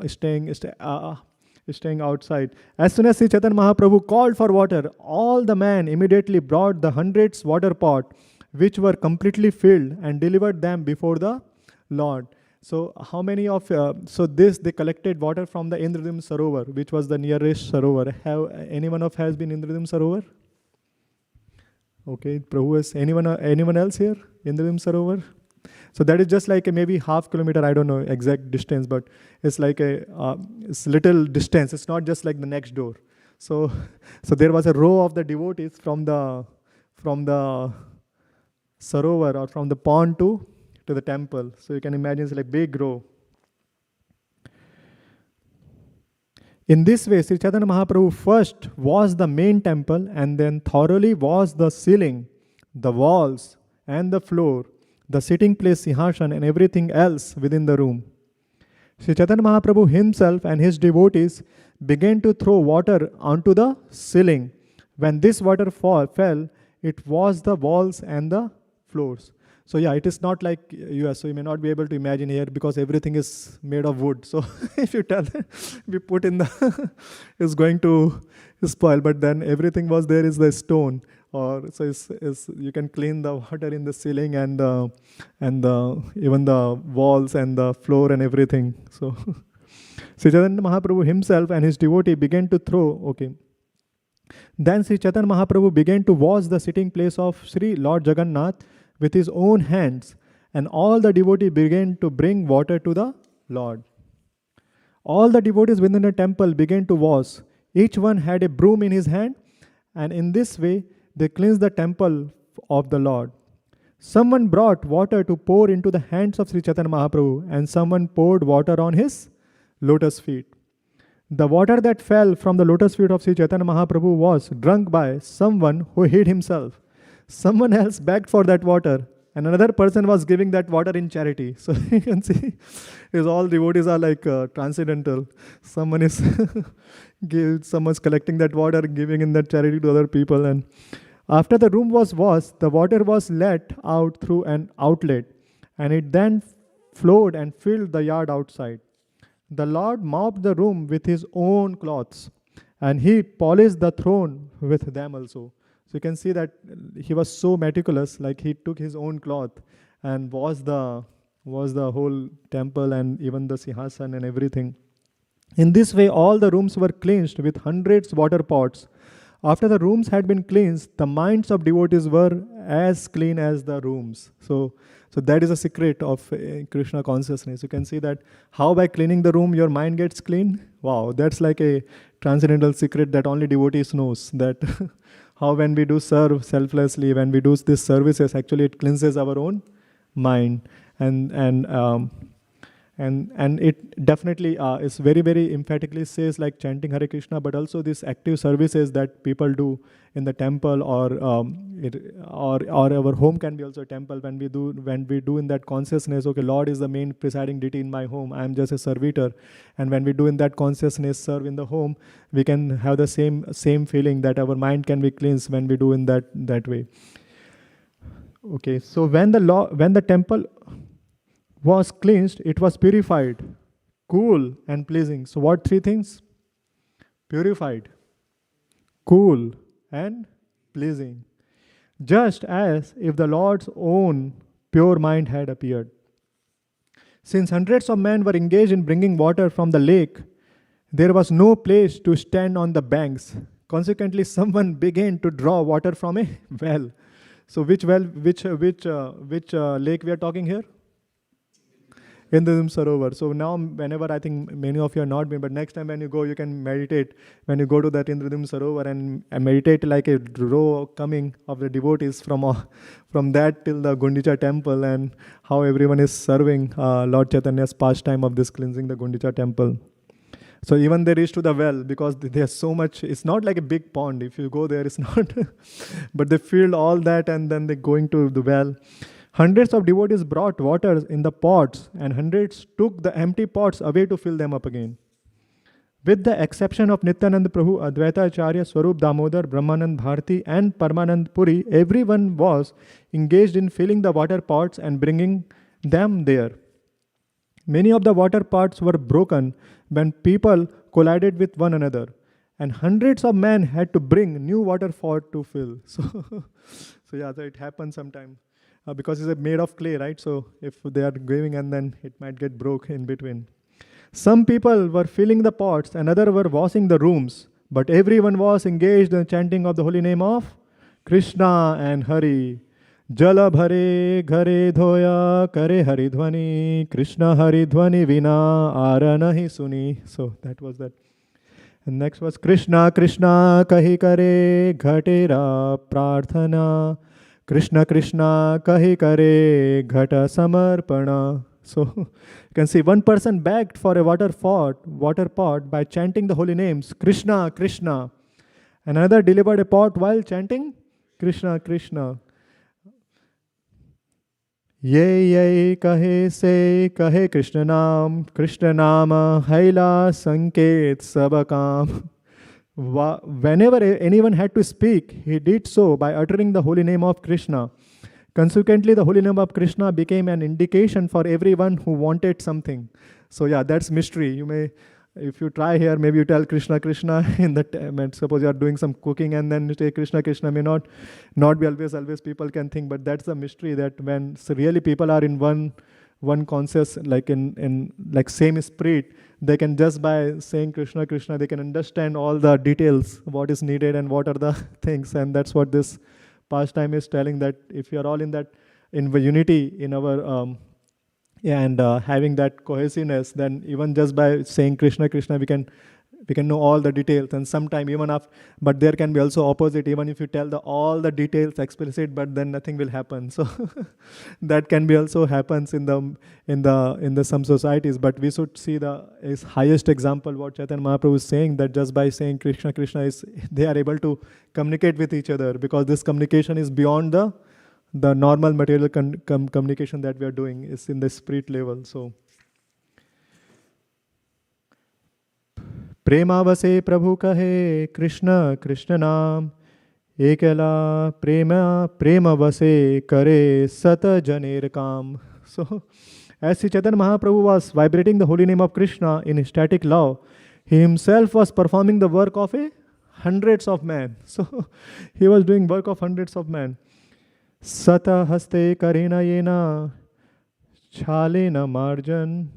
staying outside. As soon as Sri Chaitanya Mahaprabhu called for water, all the men immediately brought the hundreds water pot, which were completely filled, and delivered them before the Lord. So how many of they collected water from the Indradim Sarovar, which was the nearest Sarovar. Have anyone of has been Indradim Sarovar? Okay, Prabhu, is anyone else here? Indradim Sarovar? So that is just like a maybe half kilometer, I don't know exact distance, but it's like it's little distance. It's not just like the next door. So so there was a row of the devotees from the Sarovar or from the pond to the temple. So you can imagine it's like big row. In this way, Sri Chaitanya Mahaprabhu first was the main temple and then thoroughly was the ceiling, the walls and the floor, the sitting place Sihasana and everything else within the room. Sri Chaitanya Mahaprabhu himself and his devotees began to throw water onto the ceiling. When this water fell, it was the walls and the floors. So yeah, it is not like US, so you may not be able to imagine here because everything is made of wood. So if you tell them, we put in the, it's going to spoil, but then everything was there is the stone. Or so you can clean the water in the ceiling and even the walls and the floor and everything. So Sri Chaitanya Mahaprabhu himself and his devotee began to throw, okay. Then Sri Chaitanya Mahaprabhu began to wash the sitting place of Sri Lord Jagannath with his own hands, and all the devotees began to bring water to the Lord. All the devotees within the temple began to wash. Each one had a broom in his hand, and in this way they cleansed the temple of the Lord. Someone brought water to pour into the hands of Sri Chaitanya Mahaprabhu, and someone poured water on his lotus feet. The water that fell from the lotus feet of Sri Chaitanya Mahaprabhu was drunk by someone who hid himself. Someone else begged for that water, and another person was giving that water in charity. So you can see, is all devotees are like transcendental. Someone is someone's collecting that water, giving in that charity to other people. And after the room was washed, the water was let out through an outlet, and it then flowed and filled the yard outside. The Lord mopped the room with his own cloths, and he polished the throne with them also. So you can see that he was so meticulous, like he took his own cloth and washed the whole temple and even the Sihasana and everything. In this way, all the rooms were cleansed with hundreds water pots. After the rooms had been cleansed, the minds of devotees were as clean as the rooms. So that is a secret of Krishna consciousness. You can see that how by cleaning the room your mind gets clean. Wow, that's like a transcendental secret that only devotees knows. That how when we do serve selflessly, when we do these services, actually it cleanses our own mind, and it definitely is very, very emphatically says like chanting Hare Krishna, but also these active services that people do in the temple or our home can be also a temple. When we do in that consciousness, okay, Lord is the main presiding deity in my home, I am just a servitor. And when we do in that consciousness serve in the home, we can have the same feeling that our mind can be cleansed when we do in that way. Okay, so when the temple was cleansed, it was purified, cool and pleasing. So what three things? Purified, cool and pleasing. Just as if the Lord's own pure mind had appeared. Since hundreds of men were engaged in bringing water from the lake, there was no place to stand on the banks. Consequently, someone began to draw water from a well. So which well, which lake we are talking here? Indradim Sarovar. So now, whenever I think many of you are not been, but next time when you go, you can meditate. When you go to that Indradim Sarovar and meditate like a row coming of the devotees from that till the Gundhicha temple, and how everyone is serving Lord Chaitanya's pastime of this cleansing the Gundhicha temple. So even they reach to the well because there's so much. It's not like a big pond. If you go there, it's not. But they filled all that and then they're going to the well. Hundreds of devotees brought water in the pots, and hundreds took the empty pots away to fill them up again. With the exception of Nityananda Prabhu, Advaita Acharya, Swarup Damodar, Brahmanand Bharati, and Paramanand Puri, everyone was engaged in filling the water pots and bringing them there. Many of the water pots were broken when people collided with one another, and hundreds of men had to bring new water pot to fill. So it happens sometimes. because it's made of clay, right? So if they are giving and then it might get broke in between. Some people were filling the pots and others were washing the rooms, but everyone was engaged in the chanting of the holy name of Krishna and Hari. Jala bhare ghare dhoya kare hari dhvani, Krishna hari dhvani vina ara nahi suni. So that was that. And next was Krishna Krishna kahi kare ghatera prarthana, Krishna Krishna kahi kare ghata samarpana. So you can see one person begged for a water pot by chanting the holy names Krishna Krishna, and another delivered a pot while chanting Krishna Krishna. Ye kahe Krishna Nama Haila Sanket Sabakam. Whenever anyone had to speak, he did so by uttering the holy name of Krishna. Consequently, the holy name of Krishna became an indication for everyone who wanted something. So yeah, that's mystery. You may, if you try here, maybe you tell Krishna Krishna in the and suppose you are doing some cooking and then you say Krishna Krishna, may not be always people can think, but that's the mystery, that when really people are in one conscious, like in like same spirit, they can just by saying Krishna Krishna, they can understand all the details, what is needed and what are the things. And that's what this pastime is telling, that if you are all in that in unity in our having that cohesiveness, then even just by saying Krishna Krishna, we can know all the details. And sometime even after, but there can be also opposite, even if you tell all the details explicit, but then nothing will happen. So that can be also happens in the some societies. But we should see the highest example what Chaitanya Mahaprabhu is saying, that just by saying Krishna Krishna they are able to communicate with each other, because this communication is beyond the normal material communication that we are doing, is in the spirit level. So Premavase Prabhu kahe Krishna Krishna Nam, Ekala Premavase kare Sata Janer Kam. So as Sri Chaitanya Mahaprabhu was vibrating the holy name of Krishna in ecstatic love, he himself was performing the work of hundreds of men. So he was doing work of hundreds of men. Sata haste karena yena chalena marjan,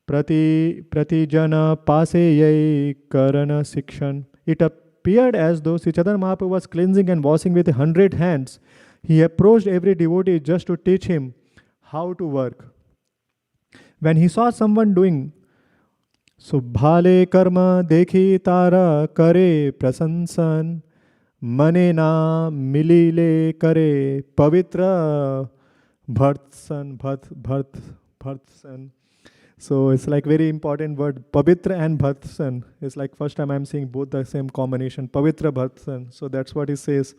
prati jana pase yai karana sikshan. It appeared as though Sri Chaitanya Mahaprabhu was cleansing and washing with 100 hands. He approached every devotee just to teach him how to work. When he saw someone doing Subhale karma dekhi tara kare prasansan, mane na milile kare pavitra bhartsan. So it's like very important word, pavitra and bhartsan. It's like first time I'm seeing both the same combination, pavitra bhartsan. So that's what he says.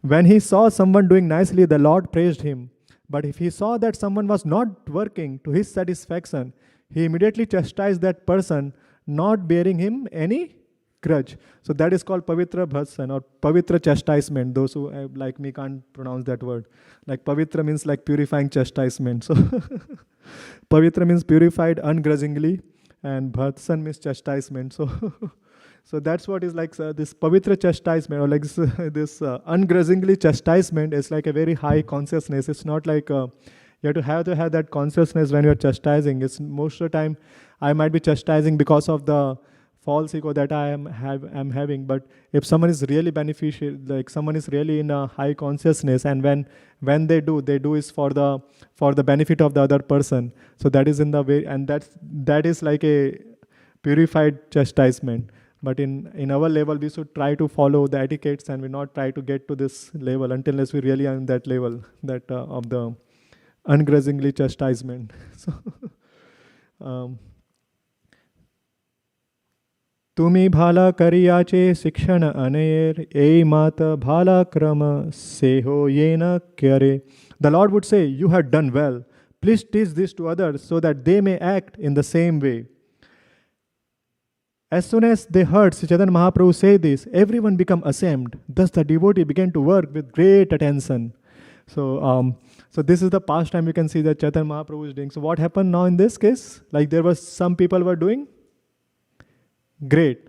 When he saw someone doing nicely, the Lord praised him. But if he saw that someone was not working to his satisfaction, he immediately chastised that person, not bearing him any grudge. So that is called pavitra bhartsan, or pavitra chastisement. Those who like me can't pronounce that word. Like pavitra means like purifying chastisement. So pavitra means purified ungrudgingly, and bhartsan means chastisement. So that's what is like this pavitra chastisement, or like this ungrudgingly chastisement is like a very high consciousness. It's not like you have to have that consciousness when you're chastising. It's most of the time I might be chastising because of the false ego that I am having. But if someone is really beneficial, like someone is really in a high consciousness, and when they do is for the benefit of the other person. So that is in the way, and that is like a purified chastisement. But in our level, we should try to follow the etiquettes, and we not try to get to this level unless we really are in that level, that of the ungrudgingly chastisement. So Tumi bhala kariyache sikshana anayer, ei mata bhala krama seho yena kyare. The Lord would say, you have done well. Please teach this to others so that they may act in the same way. As soon as they heard Sri Chaitanya Mahaprabhu say this, everyone became ashamed. Thus the devotee began to work with great attention. So this is the pastime you can see that Chaitanya Mahaprabhu is doing. So what happened now in this case? Like there was some people were doing great.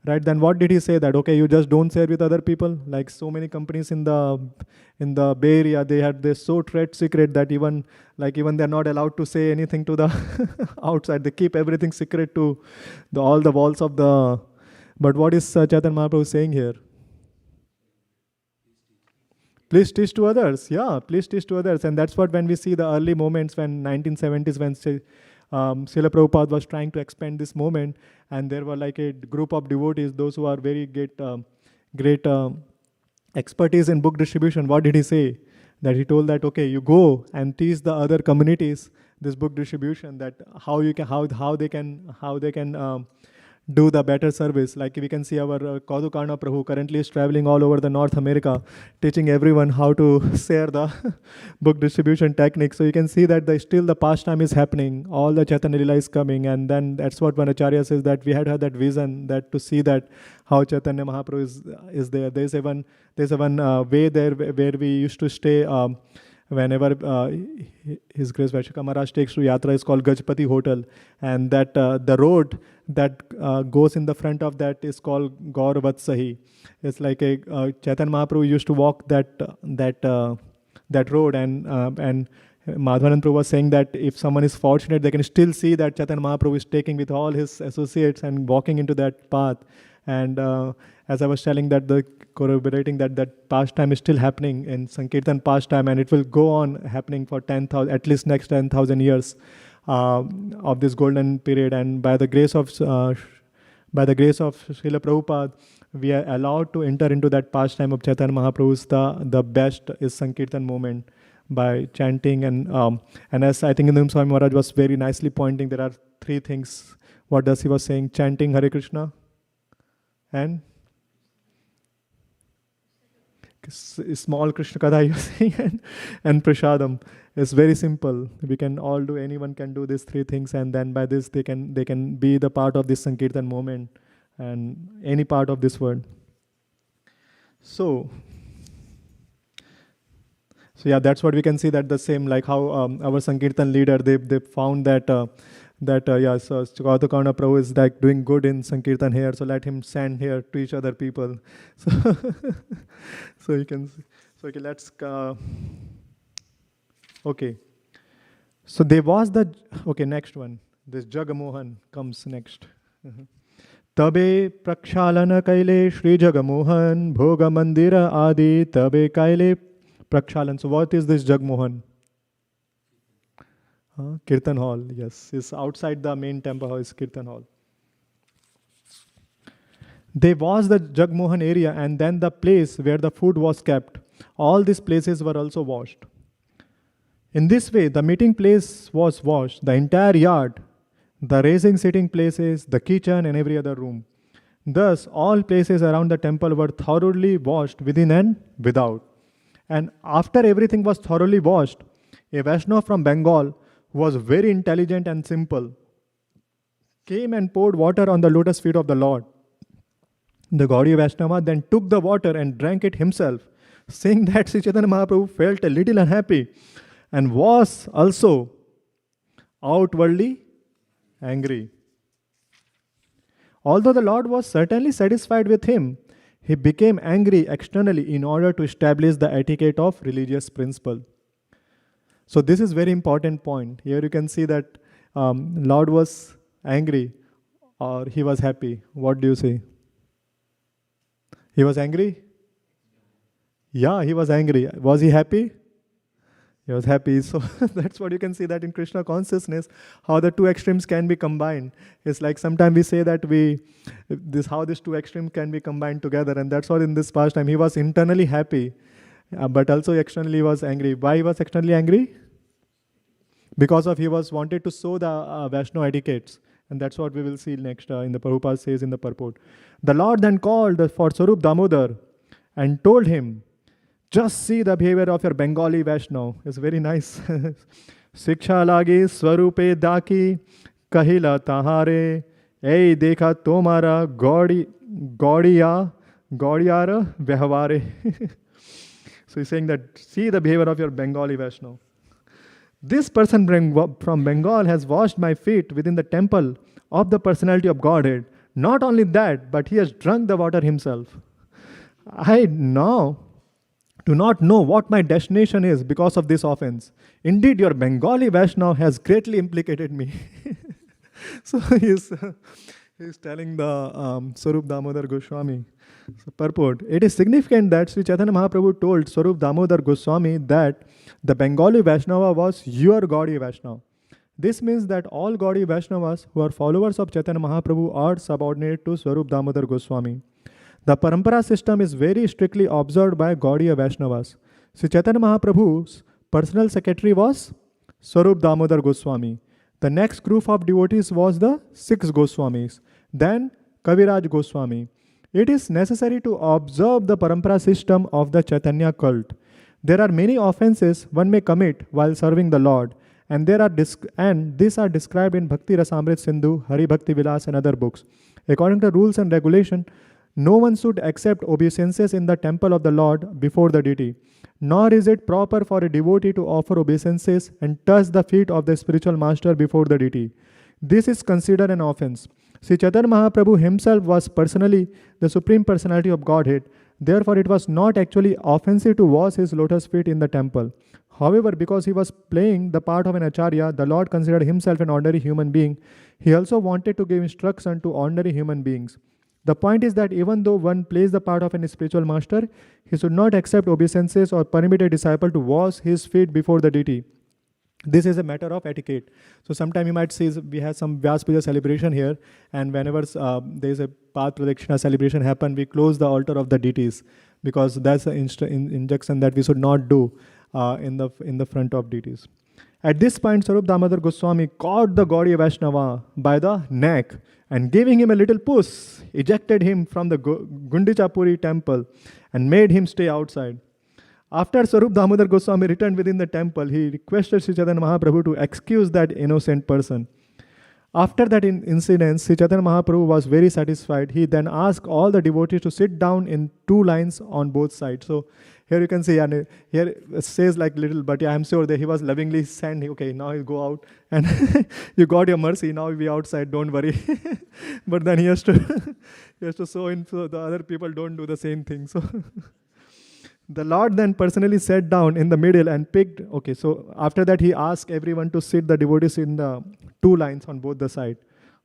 right? Then what did he say? That okay, you just don't share with other people. Like so many companies in the Bay Area, they had this so trade secret that even they're not allowed to say anything to the outside. They keep everything secret to all the walls of the. But what is Chaitanya Mahaprabhu saying here? Please teach to others. Yeah, please teach to others. And that's what when we see the early moments when 1970s when Srila Prabhupada was trying to expand this movement, and there were like a group of devotees, those who are very great expertise in book distribution. What did he say? That he told that okay, you go and teach the other communities this book distribution. That how they can do the better service. Like we can see our Kadukarna Prabhu currently is traveling all over the North America, teaching everyone how to share the book distribution technique. So you can see that still the pastime is happening, all the Chaitanya Lila is coming, and then that's what one Acharya says, that we had to have that vision, that to see that how Chaitanya Mahaprabhu is there. There's a one way there where we used to stay. Whenever His Grace Vaishaka Maharaj takes to Yatra is called Gajpati Hotel, and that the road that goes in the front of that is called Gaur Vatsahi. It's like a Chaitanya Mahaprabhu used to walk that road, and Madhavanand Prabhu was saying that if someone is fortunate, they can still see that Chaitanya Mahaprabhu is taking with all his associates and walking into that path. And as I was telling that corroborating that pastime is still happening in Sankirtan pastime, and it will go on happening for 10,000, at least next 10,000 years of this golden period. And by the grace of Srila Prabhupada, we are allowed to enter into that pastime of Chaitanya Mahaprabhu's. The best is Sankirtan movement by chanting, and as I think Indra Swami Maharaj was very nicely pointing, there are three things. What does he was saying? Chanting Hare Krishna, and small Krishna Katha you're saying, and Prasadam. It's very simple. We can all do, anyone can do these three things, and then by this they can be the part of this Sankirtan moment and any part of this world. So yeah, that's what we can see, that the same, like how our Sankirtan leader, they found that so Kautakarna Prabhu is like doing good in Sankirtan here, so let him send here to each other people. So, so you can see. So okay, let's okay. So there was next one. This Jagamohan comes next. Tabe prakshalana kaile Shri Jagamohan Bhoga Mandira Adi Tabe kaile prakshalan. So what is this Jagmohan? Kirtan hall, yes. It's outside the main temple hall, is Kirtan hall. There was the Jagmohan area, and then the place where the food was kept. All these places were also washed. In this way, the meeting place was washed, the entire yard, the raising sitting places, the kitchen, and every other room. Thus, all places around the temple were thoroughly washed within and without. And after everything was thoroughly washed, a Vaishnava from Bengal, who was very intelligent and simple, came and poured water on the lotus feet of the Lord. The Gaudiya Vaishnava then took the water and drank it himself, saying that Sri Chaitanya Mahaprabhu felt a little unhappy and was also outwardly angry. Although the Lord was certainly satisfied with him, he became angry externally in order to establish the etiquette of religious principle. So this is very important point. Here you can see that Lord was angry or he was happy. What do you say? He was angry? Yeah, he was angry. Was he happy? He was happy. So that's what you can see, that in Krishna consciousness, how the two extremes can be combined. It's like sometimes we say that how these two extremes can be combined together, and that's what in this pastime, he was internally happy, but also externally he was angry. Why he was externally angry? Because of he was wanted to show the Vaishnava etiquettes, and that's what we will see next in the Prabhupada says in the purport. The Lord then called for Sarup Damodar and told him, just see the behavior of your Bengali Vaishnava. It's very nice. Siksha lagi swarupe daki kahila tahare ei dekha tomara gaudiyara vyavare. So he's saying that see the behavior of your Bengali Vaishnava. This person from Bengal has washed my feet within the temple of the personality of Godhead. Not only that, but he has drunk the water himself. I now do not know what my destination is because of this offense. Indeed, your Bengali Vaishnava has greatly implicated me. So he's telling the Swarup Damodar Goswami. So purport. It is significant that Sri Chaitanya Mahaprabhu told Swarup Damodar Goswami that the Bengali Vaishnava was your Gaudiya Vaishnava. This means that all Gaudiya Vaishnavas who are followers of Chaitanya Mahaprabhu are subordinate to Swarup Damodar Goswami. The parampara system is very strictly observed by Gaudiya Vaishnavas. Sri Chaitanya Mahaprabhu's personal secretary was Swarup Damodar Goswami. The next group of devotees was the 6 Goswamis, then Kaviraj Goswami. It is necessary to observe the parampara system of the Chaitanya cult. There are many offenses one may commit while serving the Lord, and these are described in Bhakti Rasamrit Sindhu, Hari Bhakti Vilas, and other books. According to rules and regulation, no one should accept obeisances in the temple of the Lord before the deity. Nor is it proper for a devotee to offer obeisances and touch the feet of the spiritual master before the deity. This is considered an offense. Sri Chaitanya Mahaprabhu himself was personally the Supreme Personality of Godhead. Therefore, it was not actually offensive to wash his lotus feet in the temple. However, because he was playing the part of an acharya, the Lord considered himself an ordinary human being. He also wanted to give instruction to ordinary human beings. The point is that even though one plays the part of an spiritual master, he should not accept obeisances or permit a disciple to wash his feet before the deity. This is a matter of etiquette. So sometime you might see we have some Vyas Puja celebration here, and whenever there is a Path Pradakshina celebration happen, we close the altar of the deities, because that's an injunction that we should not do in the front of deities. At this point, Swarup Damodar Goswami caught the Gaudiya Vaishnava by the neck and giving him a little push, ejected him from the Gundhicha Puri temple and made him stay outside. After Swarup Damodar Goswami returned within the temple, he requested Sri Chaitanya Mahaprabhu to excuse that innocent person. After that incident, Sri Chaitanya Mahaprabhu was very satisfied. He then asked all the devotees to sit down in 2 lines on both sides. So here you can see, and here it says like little, but yeah, I'm sure that he was lovingly saying, okay, now you go out and you got your mercy, now we outside, don't worry. But then he has to show in so the other people don't do the same thing. So the Lord then personally sat down in the middle and picked, okay, so after that he asked everyone to sit the devotees in the 2 lines on both the side.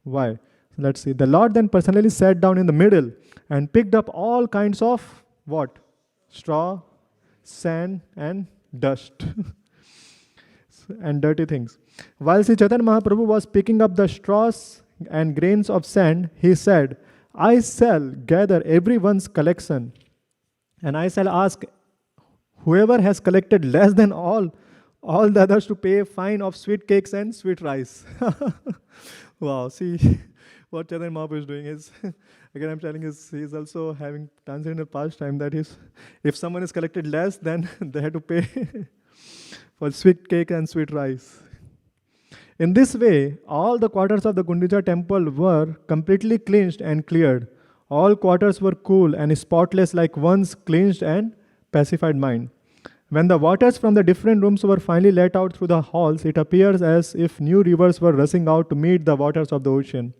Why? Let's see. The Lord then personally sat down in the middle and picked up all kinds of what? Straw, sand and dust and dirty things. While Sri Chaitanya Mahaprabhu was picking up the straws and grains of sand, he said, I shall gather everyone's collection, and I shall ask whoever has collected less than all the others to pay a fine of sweet cakes and sweet rice. Wow, see what Chaitanya Mahaprabhu is doing is, again I'm telling you, he's also having transcendental pastime that if someone is collected less, then they have to pay for sweet cake and sweet rice. In this way, all the quarters of the Gundhicha temple were completely cleansed and cleared. All quarters were cool and spotless like one's cleansed and pacified mind. When the waters from the different rooms were finally let out through the halls, it appears as if new rivers were rushing out to meet the waters of the ocean.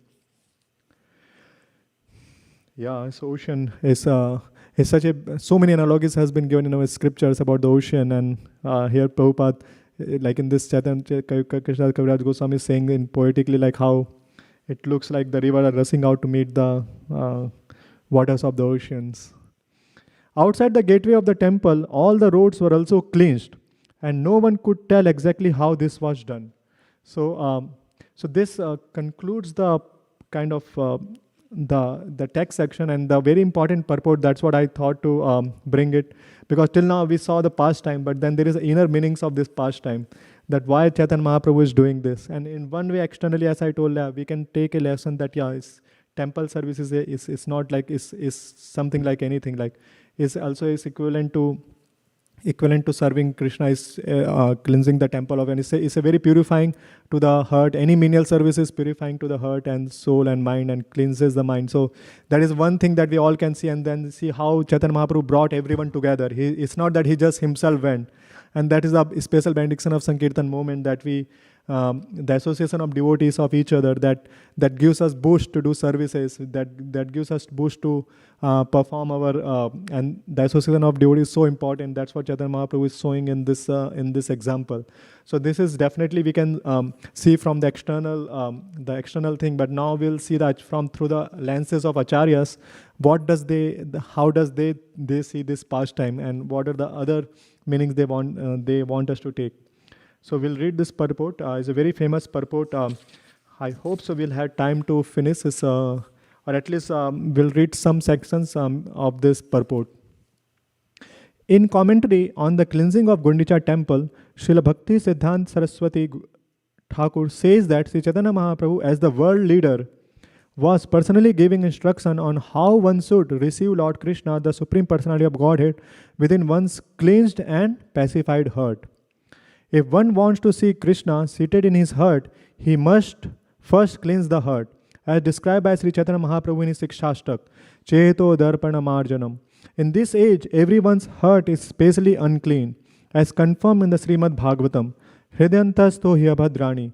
Yeah, so ocean is so many analogies has been given in our scriptures about the ocean, and here Prabhupada, like in this Chaitanya Krishna Kaviraj Goswami is saying in poetically like how it looks like the river are rushing out to meet the waters of the oceans. Outside the gateway of the temple, all the roads were also cleansed, and no one could tell exactly how this was done. So, this concludes the kind of the text section and the very important purport. That's what I thought to bring it, because till now we saw the pastime, but then there is inner meanings of this pastime, that why Chaitanya Mahaprabhu is doing this. And in one way, externally, as I told, we can take a lesson that temple service is not like is something like anything, like is also is equivalent to serving Krishna, is cleansing the temple of, and it's a very purifying to the heart. Any menial service is purifying to the heart and soul and mind and cleanses the mind. So that is one thing that we all can see, and then see how Chaitanya Mahaprabhu brought everyone together. It's not that he just himself went, and that is a special benediction of Sankirtan moment, that we the association of devotees of each other, that gives us boost to do services, that gives us boost to perform our, and the association of devotees is so important. That's what Chaitanya Mahaprabhu is showing in this example. So this is definitely we can see from the external thing, but now we'll see that from through the lenses of acharyas, how does they see this pastime, and what are the other meanings they want us to take. So we'll read this purport. It's a very famous purport. I hope so we'll have time to finish this, or at least we'll read some sections of this purport. In commentary on the cleansing of Gundhicha temple, Srila Bhakti Siddhanta Saraswati Thakur says that Sri Chaitanya Mahaprabhu, as the world leader, was personally giving instruction on how one should receive Lord Krishna, the Supreme Personality of Godhead, within one's cleansed and pacified heart. If one wants to see Krishna seated in his heart, he must first cleanse the heart, as described by Sri Chaitanya Mahaprabhu in his Sikshashtak, Cheto Darpana Marjanam. In this age, everyone's heart is spatially unclean, as confirmed in the Srimad Bhagavatam, Hridyantasto Hyabhadrani.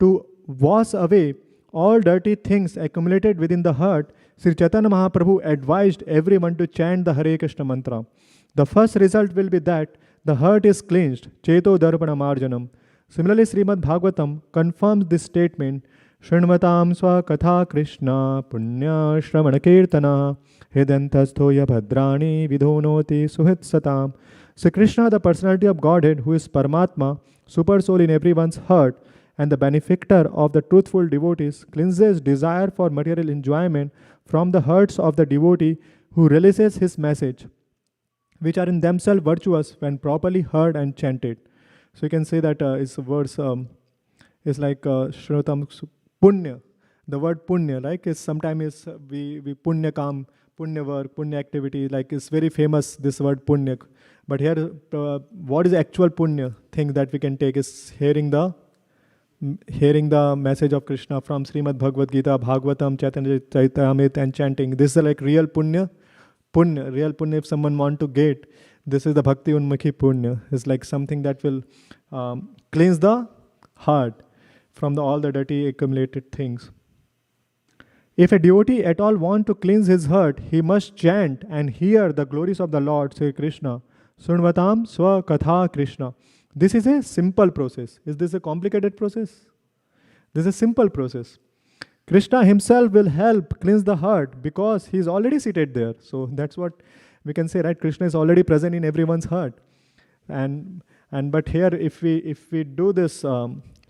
To wash away all dirty things accumulated within the heart, Sri Chaitanya Mahaprabhu advised everyone to chant the Hare Krishna mantra. The first result will be that the heart is cleansed, Cheto Darpana Marjanam. Similarly, Srimad Bhagavatam confirms this statement, Shrunvatam Swa Katha Krishna Punya Shravana Kirtana Hridantasthoya Bhadrani Vidhonoti Suhit Satam. So Krishna, the personality of Godhead, who is Paramatma, super soul in everyone's heart, and the benefactor of the truthful devotees, cleanses desire for material enjoyment from the hearts of the devotee who relishes his message, which are in themselves virtuous when properly heard and chanted. So you can say that its verse is like Shrutam Punya. The word Punya, like is sometimes we Punya Kam, Punya work, Punya activity, like is very famous, this word Punya. But here, what is the actual Punya thing that we can take is hearing the message of Krishna from Srimad Bhagavad Gita, Bhagavatam, Chaitanya Charitamrita, and chanting. This is like real Punya. Real punya, if someone want to get, this is the bhakti unmukhi punya. It's like something that will cleanse the heart from all the dirty accumulated things. If a devotee at all want to cleanse his heart, he must chant and hear the glories of the Lord, Sri Krishna. Sunvatam Swa Katha Krishna. This is a simple process. Is this a complicated process? This is a simple process. Krishna himself will help cleanse the heart because he is already seated there. So that's what we can say, right? Krishna is already present in everyone's heart. But here, if we do this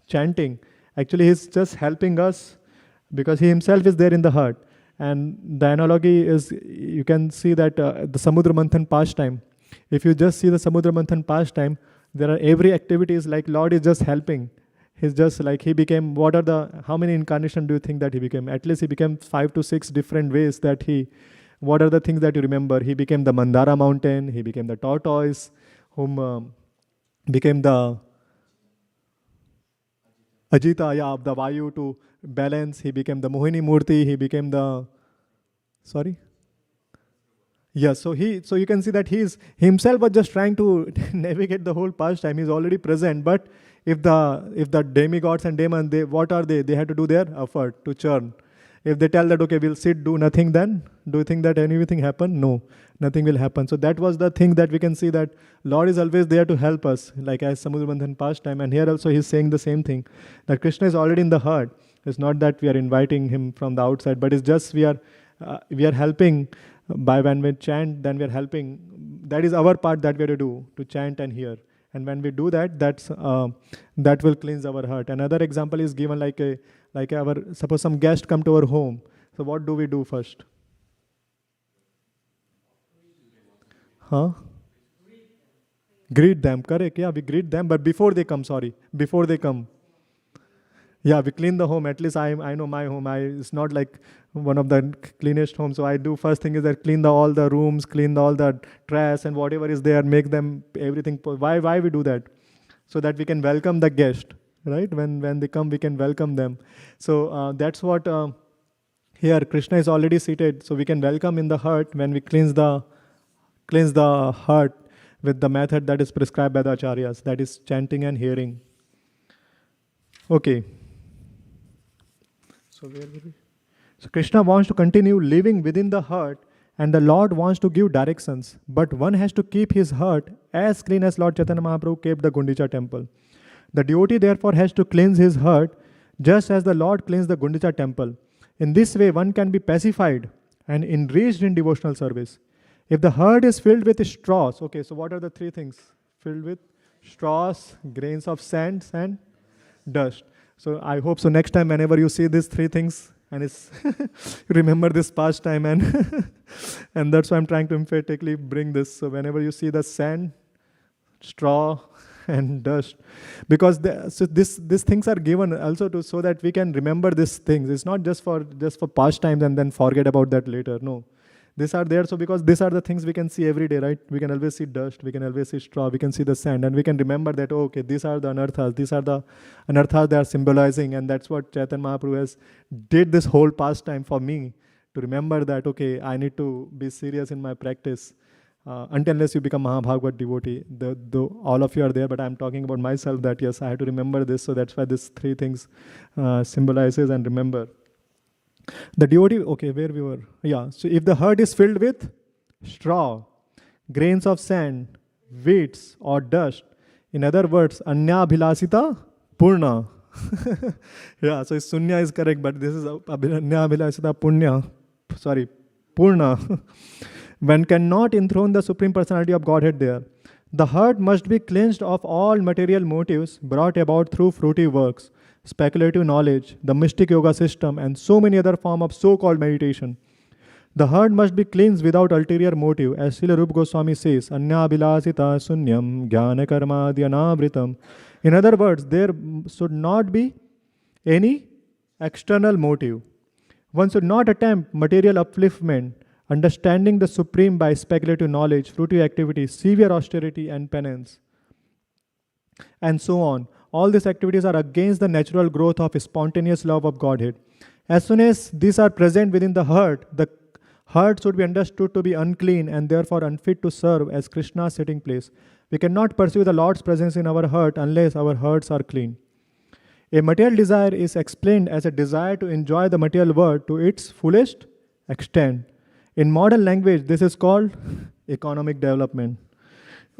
chanting, actually he's just helping us because he himself is there in the heart. And the analogy is, you can see that the Samudra Manthan pastime. If you just see the Samudra Manthan pastime, there are every activity is like Lord is just helping. He's just like, he became, how many incarnations do you think that he became? At least he became 5 to 6 different ways that what are the things that you remember? He became the Mandara mountain, he became the tortoise, whom became the Ajita, of the Vayu to balance. He became the Mohini Murti, he became the, sorry? Yes, so you can see that he himself was just trying to navigate the whole pastime. He's already present, but if the demigods and demons, what are they? They have to do their effort to churn. If they tell that, okay, we'll sit, do nothing, then do you think that anything happen? No, nothing will happen. So that was the thing that we can see, that Lord is always there to help us, like as Samudra Manthan pastime. And here also he's saying the same thing, that Krishna is already in the heart. It's not that we are inviting him from the outside, but it's just we are helping. By when we chant, then we are helping. That is our part that we have to do, to chant and hear. And when we do that, that will cleanse our heart. Another example is given suppose some guest come to our home. So what do we do first? Greet them, correct? Yeah, we greet them, but before they come. Yeah, we clean the home. At least I know my home. It's not like one of the cleanest homes. So I do first thing is that clean all the rooms, clean all the trash and whatever is there, make them everything. Why we do that? So that we can welcome the guest, right? When they come, we can welcome them. So that's what here Krishna is already seated. So we can welcome in the heart when we cleanse the heart with the method that is prescribed by the acharyas. That is chanting and hearing. Okay. So where were we? So Krishna wants to continue living within the heart, and the Lord wants to give directions. But one has to keep his heart as clean as Lord Chaitanya Mahaprabhu kept the Gundicha temple. The devotee therefore has to cleanse his heart just as the Lord cleansed the Gundicha temple. In this way, one can be pacified and enriched in devotional service. If the heart is filled with straws, okay, so what are the three things? Filled with straws, grains of sands, and dust. So I hope so next time whenever you see these three things and it's you remember this past time and and that's why I'm trying to emphatically bring this. So whenever you see the sand, straw and dust, because so these things are given also to so that we can remember these things. It's not just for past times and then forget about that later. No, these are there so because these are the things we can see every day, right? We can always see dust, we can always see straw, we can see the sand, and we can remember that, oh, okay, these are the anarthas, these are the anarthas they are symbolizing, and that's what Chaitanya Mahaprabhu has did this whole pastime for me, to remember that, okay, I need to be serious in my practice. Until unless you become Mahabhagavad devotee, all of you are there, but I'm talking about myself that yes, I have to remember this, so that's why these three things symbolizes and remember. The devotee, okay, where we were? Yeah, so if the heart is filled with straw, grains of sand, weeds, or dust, in other words, anya bhilasita purna. Yeah, so sunya is correct, but this is anya bhilasita punya, sorry, purna. One cannot enthrone the Supreme Personality of Godhead there. The heart must be cleansed of all material motives brought about through fruity works, speculative knowledge, the mystic yoga system, and so many other forms of so-called meditation. The heart must be cleansed without ulterior motive, as Srila Rupa Goswami says, Anya bilasita sunyam jnana karma dhyanavritam. In other words, there should not be any external motive. One should not attempt material upliftment, understanding the Supreme by speculative knowledge, fruitive activity, severe austerity, and penance, and so on. All these activities are against the natural growth of spontaneous love of Godhead. As soon as these are present within the heart should be understood to be unclean and therefore unfit to serve as Krishna's sitting place. We cannot pursue the Lord's presence in our heart unless our hearts are clean. A material desire is explained as a desire to enjoy the material world to its fullest extent. In modern language, this is called economic development.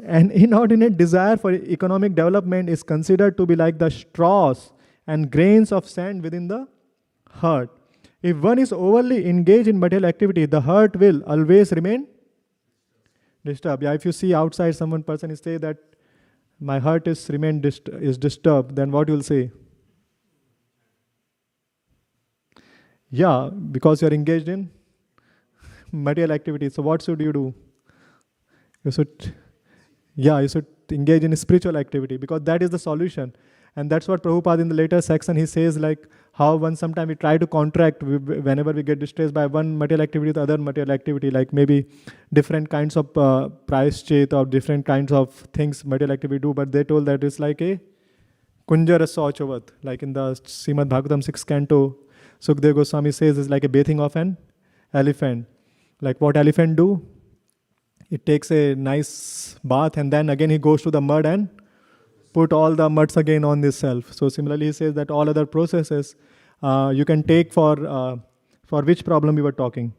An inordinate desire for economic development is considered to be like the straws and grains of sand within the heart. If one is overly engaged in material activity, the heart will always remain disturbed. Yeah, if you see outside someone person is say that my heart is disturbed, then what you'll say? Yeah, because you're engaged in material activity. So what should you do? You should engage in spiritual activity, because that is the solution. And that's what Prabhupada in the later section, he says like how sometimes we try to contract whenever we get distressed by one material activity to other material activity, like maybe different kinds of price chit or different kinds of things material activity do, but they told that it's like a kunjara sauchavat, like in the Srimad Bhagavatam 6th canto, Sukdev Goswami says it's like a bathing of an elephant. Like what elephant do? It takes a nice bath and then again he goes to the mud and put all the muds again on this self. So similarly he says that all other processes you can take for which problem we were talking?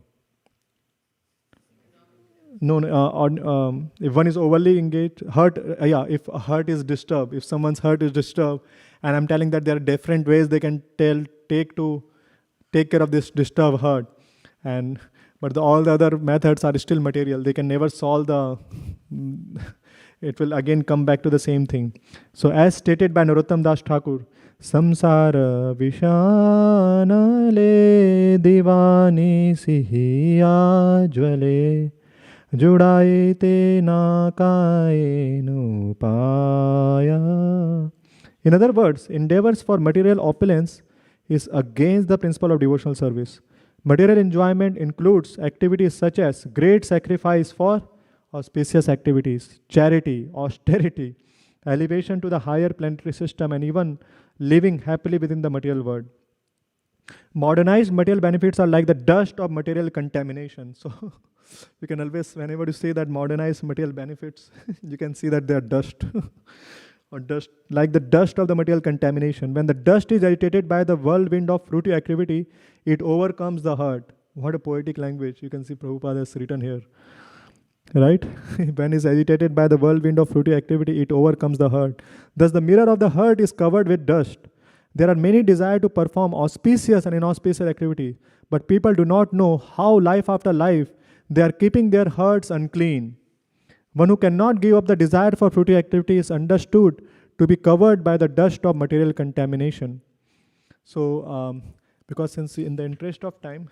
No, if one is overly engaged, if a heart is disturbed, if someone's heart is disturbed, and I'm telling that there are different ways they can take care of this disturbed heart, but all the other methods are still material. They can never solve it will again come back to the same thing. So as stated by Narottam Das Thakur, Samsara Vishanale Divani Sihiya Jwale Judaite Nakaye Nupaya. In other words, endeavors for material opulence is against the principle of devotional service. Material enjoyment includes activities such as great sacrifice for auspicious activities, charity, austerity, elevation to the higher planetary system, and even living happily within the material world. Modernized material benefits are like the dust of material contamination. So you can always, whenever you say that modernized material benefits, you can see that they are dust or dust, like the dust of the material contamination. When the dust is agitated by the whirlwind of fruitive activity, it overcomes the hurt. What a poetic language. You can see Prabhupada has written here. Right? When is agitated by the whirlwind of fruitive activity, it overcomes the hurt. Thus, the mirror of the hurt is covered with dust. There are many desire to perform auspicious and inauspicious activity, but people do not know how life after life they are keeping their hearts unclean. One who cannot give up the desire for fruitive activity is understood to be covered by the dust of material contamination. So, because since in the interest of time,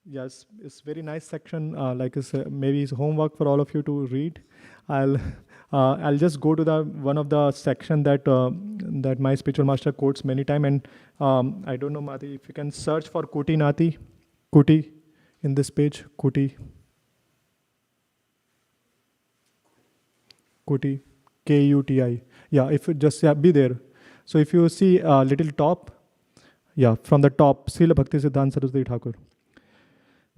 yes, it's very nice section. Like it's, maybe it's homework for all of you to read. I'll just go to the one of the section that that my spiritual master quotes many time, and I don't know, Mati, if you can search for Kuti Nati, Kuti, in this page, Kuti, Kuti, Kuti. Yeah, if you just be there. So if you see little top, yeah, from the top, Srila Bhakti Siddhanta Saraswati Thakur.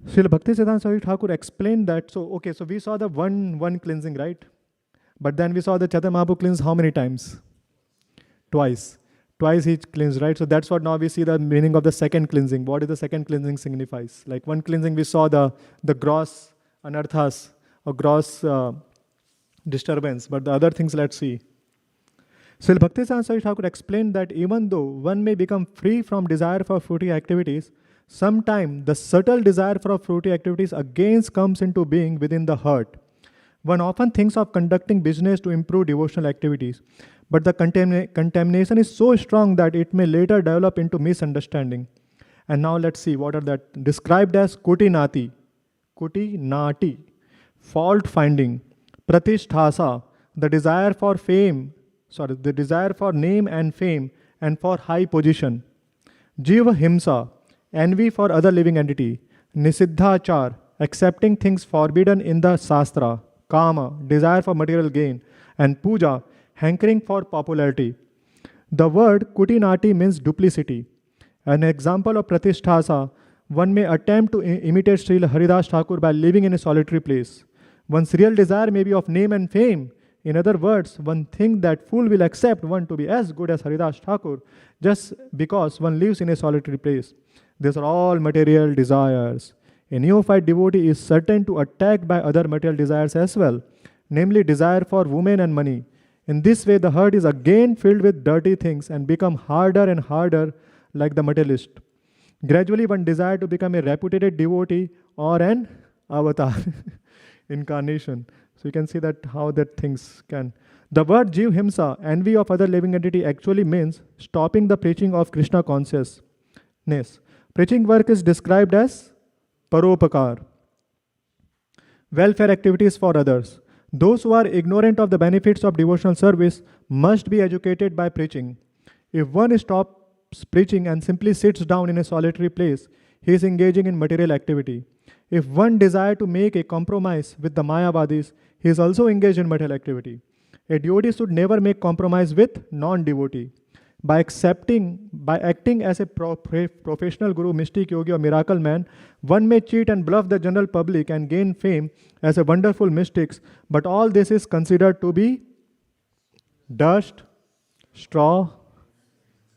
Srila Bhakti Siddhanta Saraswati Thakur explained that. So okay, so we saw the one cleansing, right? But then we saw the Chaitanya Mahaprabhu cleanse how many times? Twice. Twice he cleansed, right? So that's what now we see the meaning of the second cleansing. What does the second cleansing signifies? Like one cleansing we saw the gross anarthas or gross disturbance, but the other things let's see. So Bhakti Saraswati Thakur explained that even though one may become free from desire for fruitive activities, sometimes the subtle desire for fruitive activities again comes into being within the heart. One often thinks of conducting business to improve devotional activities, but the contamination is so strong that it may later develop into misunderstanding. And now let's see what are that described as Kuti Nati, fault finding, Pratisthasa, the desire for the desire for name and fame and for high position, Jiva Himsa, envy for other living entity, Nisiddhachar, accepting things forbidden in the Shastra, Kama, desire for material gain, and Puja, hankering for popularity. The word Kutinati means duplicity. An example of Pratisthasa, one may attempt to imitate Srila Haridas Thakur by living in a solitary place. One's real desire may be of name and fame. In other words, one thinks that fool will accept one to be as good as Haridas Thakur just because one lives in a solitary place. These are all material desires. A neophyte devotee is certain to attacked by other material desires as well, namely desire for women and money. In this way, the heart is again filled with dirty things and become harder and harder like the materialist. Gradually, one desire to become a reputed devotee or an avatar, incarnation. So you can see that how that things can. The word Jiv Himsa, envy of other living entity, actually means stopping the preaching of Krishna consciousness. Preaching work is described as paropakar, welfare activities for others. Those who are ignorant of the benefits of devotional service must be educated by preaching. If one stops preaching and simply sits down in a solitary place, he is engaging in material activity. If one desires to make a compromise with the Mayavadis, he is also engaged in material activity. A devotee should never make compromise with non-devotee. By acting as a professional guru, mystic yogi or miracle man, one may cheat and bluff the general public and gain fame as a wonderful mystics, but all this is considered to be dust, straw,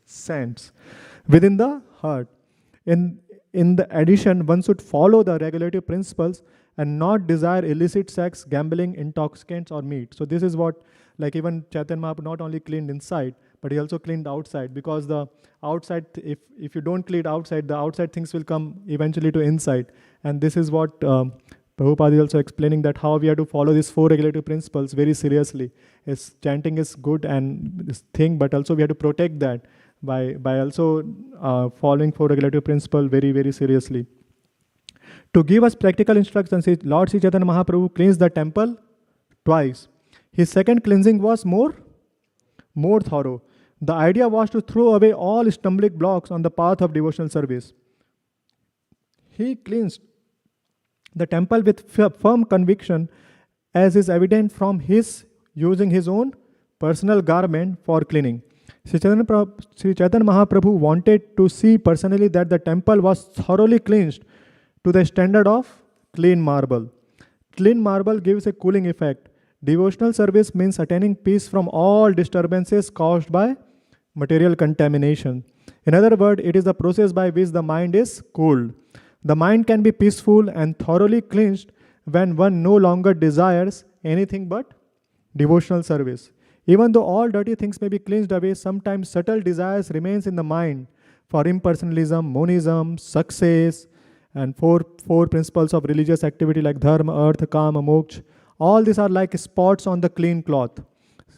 sands within the heart. In the addition, one should follow the regulative principles and not desire illicit sex, gambling, intoxicants or meat. So this is what, like even Chaitanya Mahaprabhu not only cleaned inside, but he also cleaned outside, because the outside, if you don't clean outside, the outside things will come eventually to inside. And this is what Prabhupada is also explaining, that how we have to follow these 4 regulative principles very seriously. Chanting is good and this thing, but also we have to protect that by also following 4 regulative principles very, very seriously. To give us practical instructions, Lord Sri Chaitanya Mahaprabhu cleansed the temple twice. His second cleansing was more thorough. The idea was to throw away all stumbling blocks on the path of devotional service. He cleansed the temple with firm conviction, as is evident from his using his own personal garment for cleaning. Sri Chaitanya Mahaprabhu wanted to see personally that the temple was thoroughly cleansed to the standard of clean marble. Clean marble gives a cooling effect. Devotional service means attaining peace from all disturbances caused by material contamination. In other words, it is the process by which the mind is cooled. The mind can be peaceful and thoroughly cleansed when one no longer desires anything but devotional service. Even though all dirty things may be cleansed away, sometimes subtle desires remains in the mind for impersonalism, monism, success, and four principles of religious activity like dharma, artha, kama, moksha. All these are like spots on the clean cloth.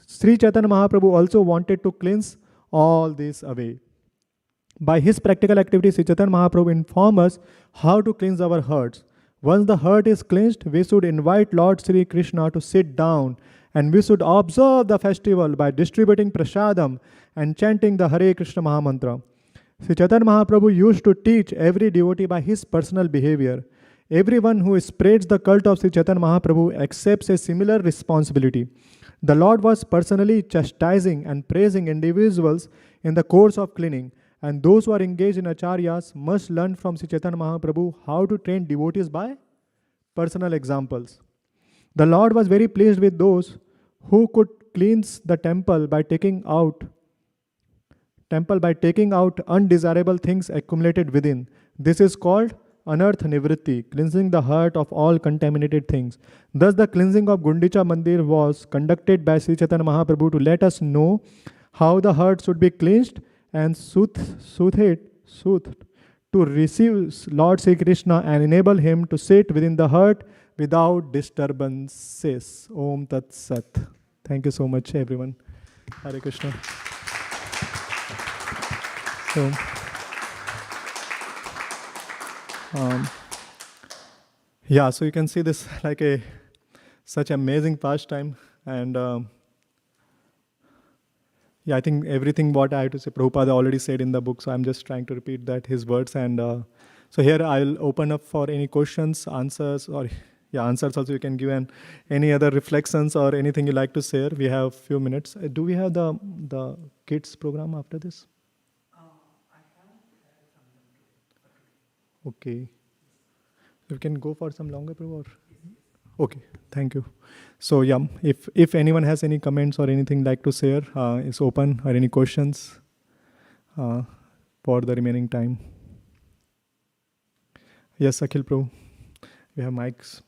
Sri Chaitanya Mahaprabhu also wanted to cleanse all this away. By his practical activities, Sri Chaitanya Mahaprabhu informs us how to cleanse our hearts. Once the heart is cleansed, we should invite Lord Sri Krishna to sit down, and we should observe the festival by distributing prasadam and chanting the Hare Krishna Mahamantra. Sri Chaitanya Mahaprabhu used to teach every devotee by his personal behavior. Everyone who spreads the cult of Sri Chaitanya Mahaprabhu accepts a similar responsibility. The Lord was personally chastising and praising individuals in the course of cleaning, and those who are engaged in acharyas must learn from Sri Chaitanya Mahaprabhu how to train devotees by personal examples. The Lord was very pleased with those who could cleanse the temple by taking out undesirable things accumulated within. This is called anartha nivritti, cleansing the heart of all contaminated things. Thus, the cleansing of Gundhicha Mandir was conducted by Sri Chaitanya Mahaprabhu to let us know how the heart should be cleansed and soothed to receive Lord Sri Krishna and enable him to sit within the heart without disturbances. Om Tat Sat. Thank you so much, everyone. Hare Krishna. So, so you can see this like such amazing pastime, and I think everything what I have to say, Prabhupada already said in the book, so I'm just trying to repeat that his words. And so here I'll open up for any questions, answers, or answers also you can give, and any other reflections or anything you like to share. We have few minutes. Do we have the kids program after this? Okay. You can go for some longer program. Okay, thank you. So if anyone has any comments or anything like to share, it's open, or any questions for the remaining time. Yes, Akhil Prabhu. We have mics.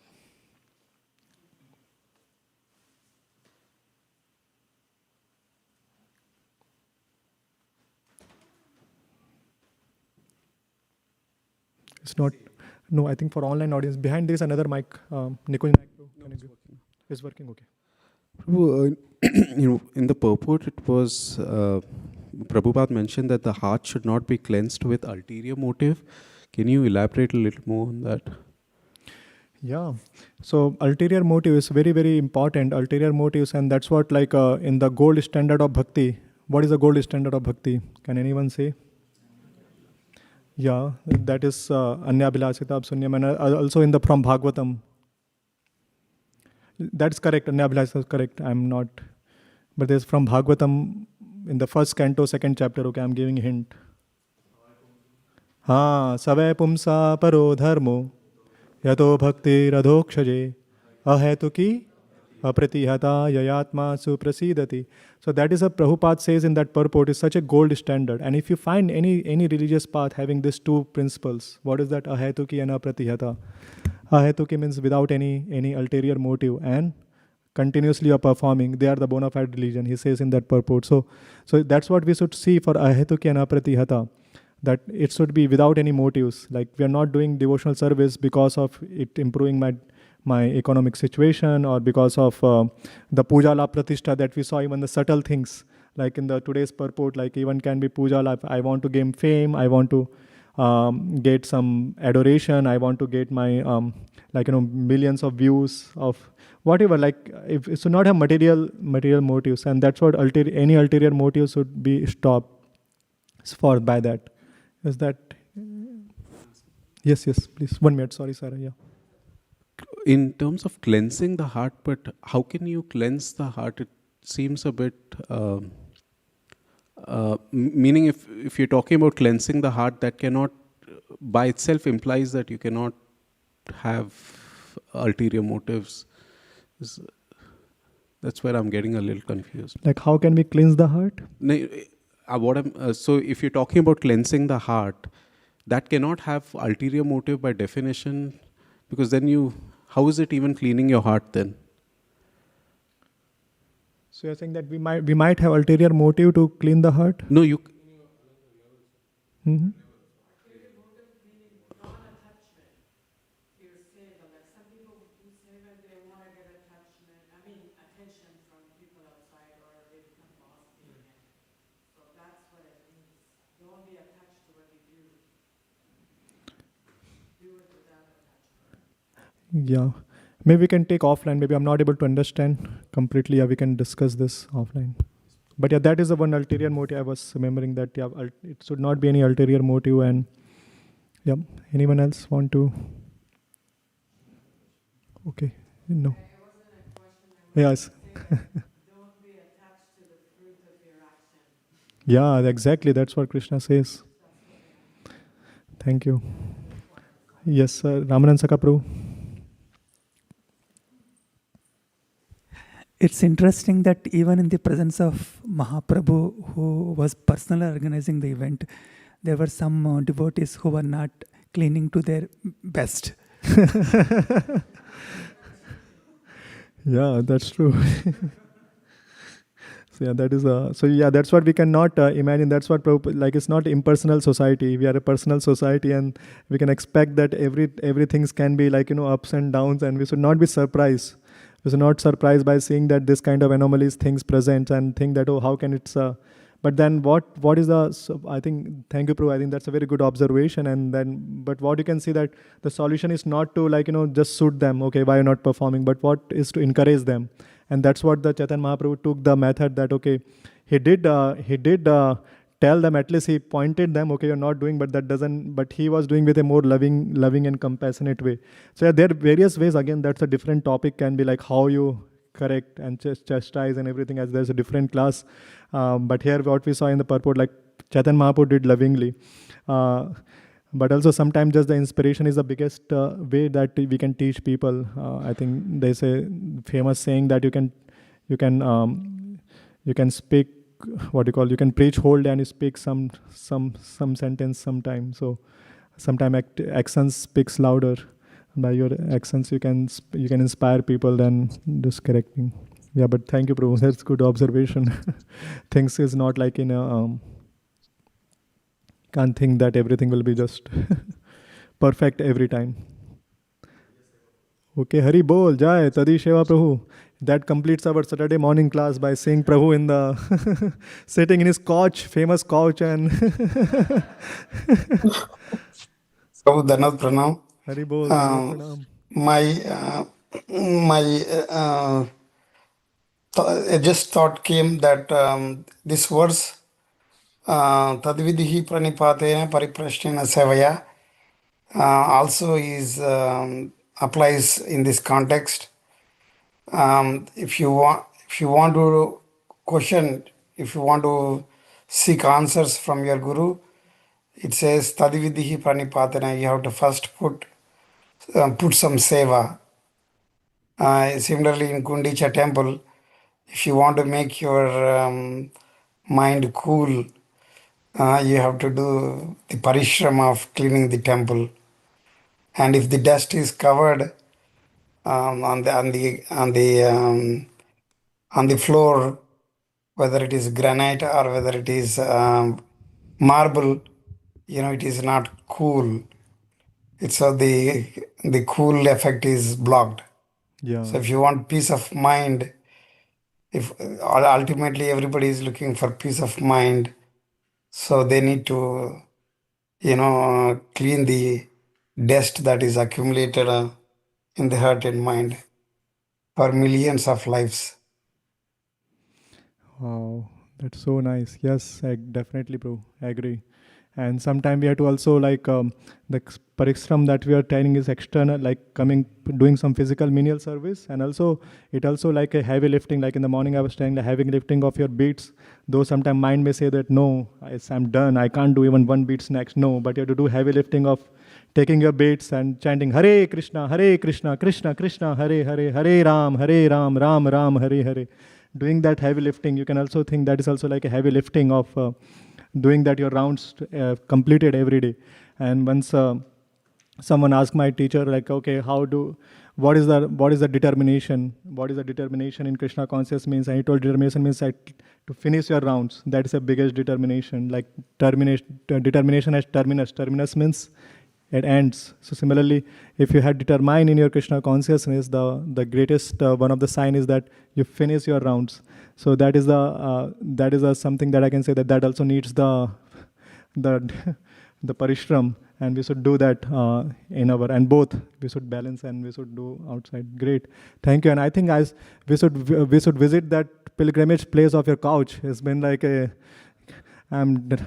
It's not. No, I think for online audience. Behind there is another mic. Nikunj mic. It's working. Okay. Prabhu, in the purport, it was Prabhupada mentioned that the heart should not be cleansed with ulterior motive. Can you elaborate a little more on that? Yeah. So ulterior motive is very, very important. Ulterior motives, and that's what like in the gold standard of bhakti. What is the gold standard of bhakti? Can anyone say? Yeah, that is Anyabhilasita Absunyam, and also in the from Bhagavatam. That's correct. Anyabhilasita is correct. I'm not, but there's from Bhagavatam in the first canto, second chapter. Okay, I'm giving a hint. Savai pumsa paro dharmo yato bhakti radhokshaje ahetuki apratihata yayatma suprasidati. So that is a Prabhupada says in that purport is such a gold standard. And if you find any religious path having these two principles, what is that? Ahetuki and apratihata. Ahetuki means without any ulterior motive, and continuously are performing. They are the bona fide religion, he says in that purport. So that's what we should see for ahetuki and apratihata. That it should be without any motives. Like we are not doing devotional service because of it improving my economic situation, or because of the puja la pratishtha that we saw, even the subtle things like in the today's purport, like even can be puja la, I want to gain fame, I want to get some adoration, I want to get my millions of views of whatever, like if it should not have material motives, and that's what any ulterior motive should be stopped for by that. Is that yes, please, 1 minute, sorry Sarah. In terms of cleansing the heart, but how can you cleanse the heart? It seems a bit, meaning if you're talking about cleansing the heart, that cannot by itself implies that you cannot have ulterior motives. That's where I'm getting a little confused. Like how can we cleanse the heart? So if you're talking about cleansing the heart, that cannot have ulterior motive by definition, because then how is it even cleaning your heart then? So you're saying that we might have ulterior motive to clean the heart? No, you. Mm-hmm. Yeah. Maybe we can take offline. Maybe I'm not able to understand completely. Yeah, we can discuss this offline. But yeah, that is the one ulterior motive. I was remembering that. Yeah, it should not be any ulterior motive. And yeah, anyone else want to? Okay. No. Yes. Yeah, exactly. That's what Krishna says. Thank you. Yes, sir. Ramanand Saka Prabhu. It's interesting that even in the presence of Mahaprabhu, who was personally organizing the event, there were some devotees who were not cleaning to their best. Yeah, that's true. So yeah, that's what we cannot imagine. That's what like it's not impersonal society. We are a personal society, and we can expect that everything can be like ups and downs, and we should not be surprised. We should not surprised by seeing that this kind of anomalies things present and think that how can it's. But then what is the? So I think thank you, Prabhu. I think that's a very good observation. And then but what you can see that the solution is not to just suit them. Okay, why you're not performing? But what is to encourage them. And that's what the Chaitanya Mahaprabhu took the method that, okay, he did tell them, at least he pointed them, okay, you're not doing, but he was doing with a more loving and compassionate way. So yeah, there are various ways. Again, that's a different topic, can be like how you correct and chastise and everything, as there's a different class. But here what we saw in the purport, like Chaitanya Mahaprabhu did lovingly. But also sometimes just the inspiration is the biggest way that we can teach people. I think there's a famous saying that you can speak you can preach whole day and you speak some sentence sometime. So sometimes actions speaks louder. By your actions you can inspire people than just correcting. Yeah, but thank you, Prabhu. That's good observation. Things is not like in a can't think that everything will be just perfect every time. Okay, Hari Bol, Jai, Tadi Sheva Prabhu. That completes our Saturday morning class by seeing Prabhu in the sitting in his couch, famous couch, and Prabhu Dhanad Pranam. Hari Bol, My just thought came that this verse Tadvidihi pranipatena pariprashnena sevaya also is applies in this context. If you want to question, if you want to seek answers from your guru, it says Tadvidihi pranipatena. You have to first put some seva. Similarly, in Gundhicha temple, if you want to make your mind cool, you have to do the parishrama of cleaning the temple. And if the dust is covered on the floor, whether it is granite or whether it is marble, it is not cool. It's so the cool effect is blocked. yeah. So if you want peace of mind, if ultimately everybody is looking for peace of mind, so they need to clean the dust that is accumulated in the heart and mind for millions of lives. Wow, that's so nice. Yes, definitely, bro. I agree. And sometimes we have to also the parikshram that we are training is external, like doing some physical menial service, and also it also like a heavy lifting. Like in the morning, I was saying the heavy lifting of your beats. Though sometimes mind may say that no, I'm done. I can't do even one beats next. No, but you have to do heavy lifting of taking your beats and chanting Hare Krishna, Krishna Krishna, Hare Hare, Hare Ram, Ram Ram, Hare Hare. Doing that heavy lifting, you can also think that is also like a heavy lifting of doing that your rounds completed every day. And once someone asked my teacher, like, okay, what is the determination? What is the determination in Krishna consciousness means? And he told determination means like to finish your rounds. That is the biggest determination. Like determination as terminus. Terminus means it ends. So similarly, if you had determined in your Krishna consciousness, the greatest one of the sign is that you finish your rounds. So that is the something that I can say that also needs the the parishram, and we should do that in our, and both we should balance and we should do outside. Great, thank you. And I think we should visit that pilgrimage place of your couch. It's been like a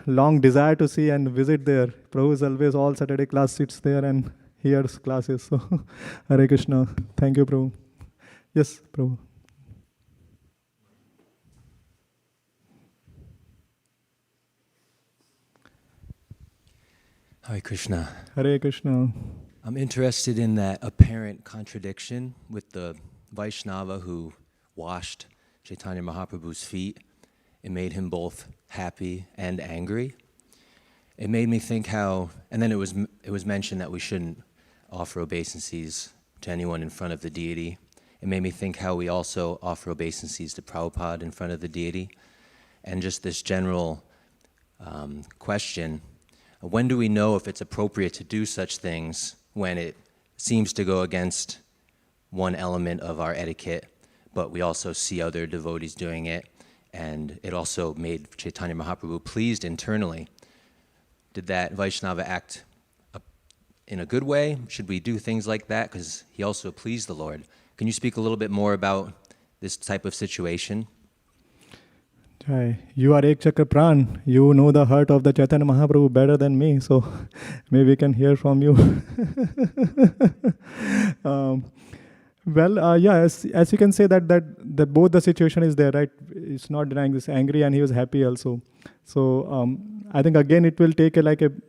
long desire to see and visit there. Prabhu is always all Saturday class sits there and hears classes. So Hare Krishna. Thank you, Prabhu. Yes, Prabhu. Hare Krishna. Hare Krishna. I'm interested in that apparent contradiction with the Vaishnava who washed Chaitanya Mahaprabhu's feet. It made him both happy and angry. It made me think how, and then it was mentioned that we shouldn't offer obeisances to anyone in front of the deity. It made me think how we also offer obeisances to Prabhupada in front of the deity. And just this general question, when do we know if it's appropriate to do such things when it seems to go against one element of our etiquette, but we also see other devotees doing it, and it also made Chaitanya Mahaprabhu pleased internally? Did that Vaishnava act in a good way? Should we do things like that? Because he also pleased the Lord. Can you speak a little bit more about this type of situation? Jai. You are Ek Chakra Pran. You know the heart of the Chaitanya Mahaprabhu better than me, so maybe we can hear from you. Yeah, as you can say that both the situation is there, right? It's not denying this angry and he was happy also. So I think again it will take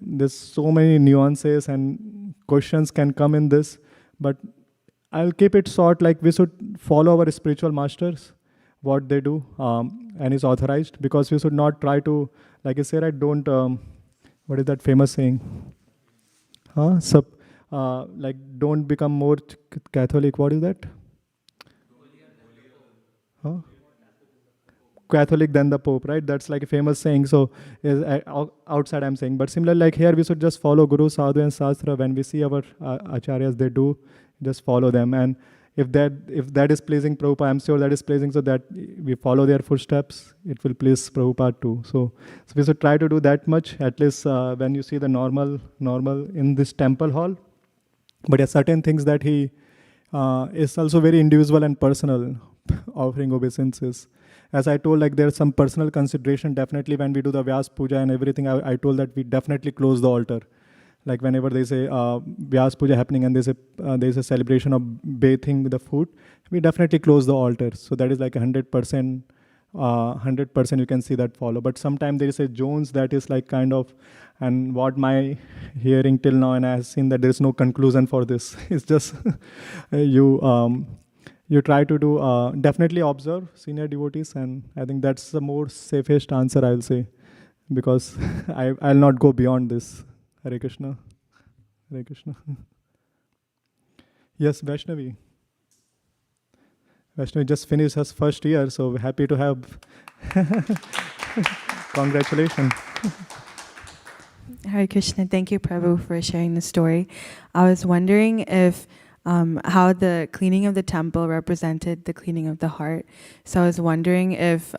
there's so many nuances and questions can come in this, but I'll keep it short. Like we should follow our spiritual masters, what they do, and is authorized, because we should not try to, like I say, right? Don't what is that famous saying? Like don't become more Catholic. What is that? Catholic than the Pope, right? That's like a famous saying. So outside I'm saying, but similarly, like here we should just follow Guru, Sadhu and Shastra. When we see our acharyas, they do, just follow them. And if that is pleasing Prabhupada, I'm sure that is pleasing, so that we follow their footsteps, it will please Prabhupada too. So we should try to do that much, at least when you see the normal in this temple hall. But there are certain things that he is also very individual and personal, offering obeisances. As I told, like there's some personal consideration definitely when we do the Vyas Puja and everything. I told that we definitely close the altar. Like whenever there's a Vyas Puja happening and there's a celebration of bathing with the food, we definitely close the altar. So that is like 100%, 100% you can see that follow. But sometimes there is a Jones that is like kind of, and what my hearing till now, and I have seen that there is no conclusion for this. It's just you try to do, definitely observe senior devotees, and I think that's the more safest answer, I'll say, because I'll not go beyond this. Hare Krishna. Hare Krishna. Yes, Vaishnavi. Vaishnavi just finished her first year, so we're happy to have. Congratulations. Hare Krishna. Thank you, Prabhu, for sharing the story. I was wondering if how the cleaning of the temple represented the cleaning of the heart. So I was wondering if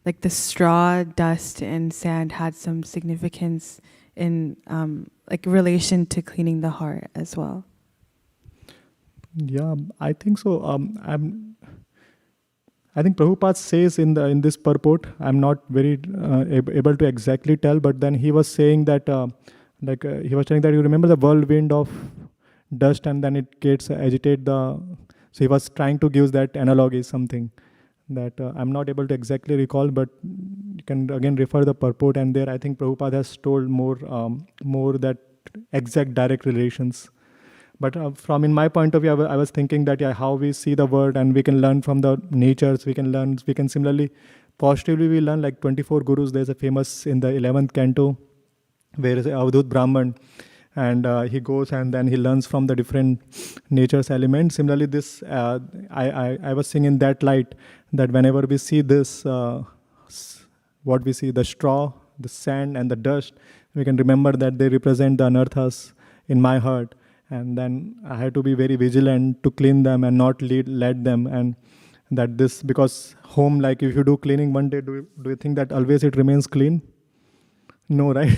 like the straw, dust, and sand had some significance in like relation to cleaning the heart as well. Yeah, I think so. I think Prabhupada says in this purport, I'm not very able to exactly tell, but then he was saying that, he was saying that you remember the whirlwind of dust and then it gets agitate the. So he was trying to give that analogy, something that I'm not able to exactly recall, but you can again refer the purport, and there I think Prabhupada has told more that exact direct relations. But from in my point of view, I was thinking that how we see the world, and we can learn from the natures. We can similarly, positively we learn like 24 gurus. There's a famous in the 11th canto, where is Avadhut Brahman, and he goes and then he learns from the different nature's elements. Similarly, this I was seeing in that light that whenever we see this, what we see, the straw, the sand, and the dust, we can remember that they represent the anarthas in my heart. And then I had to be very vigilant to clean them and not let them. And that this, because home, like if you do cleaning one day, do you think that always it remains clean? No, right?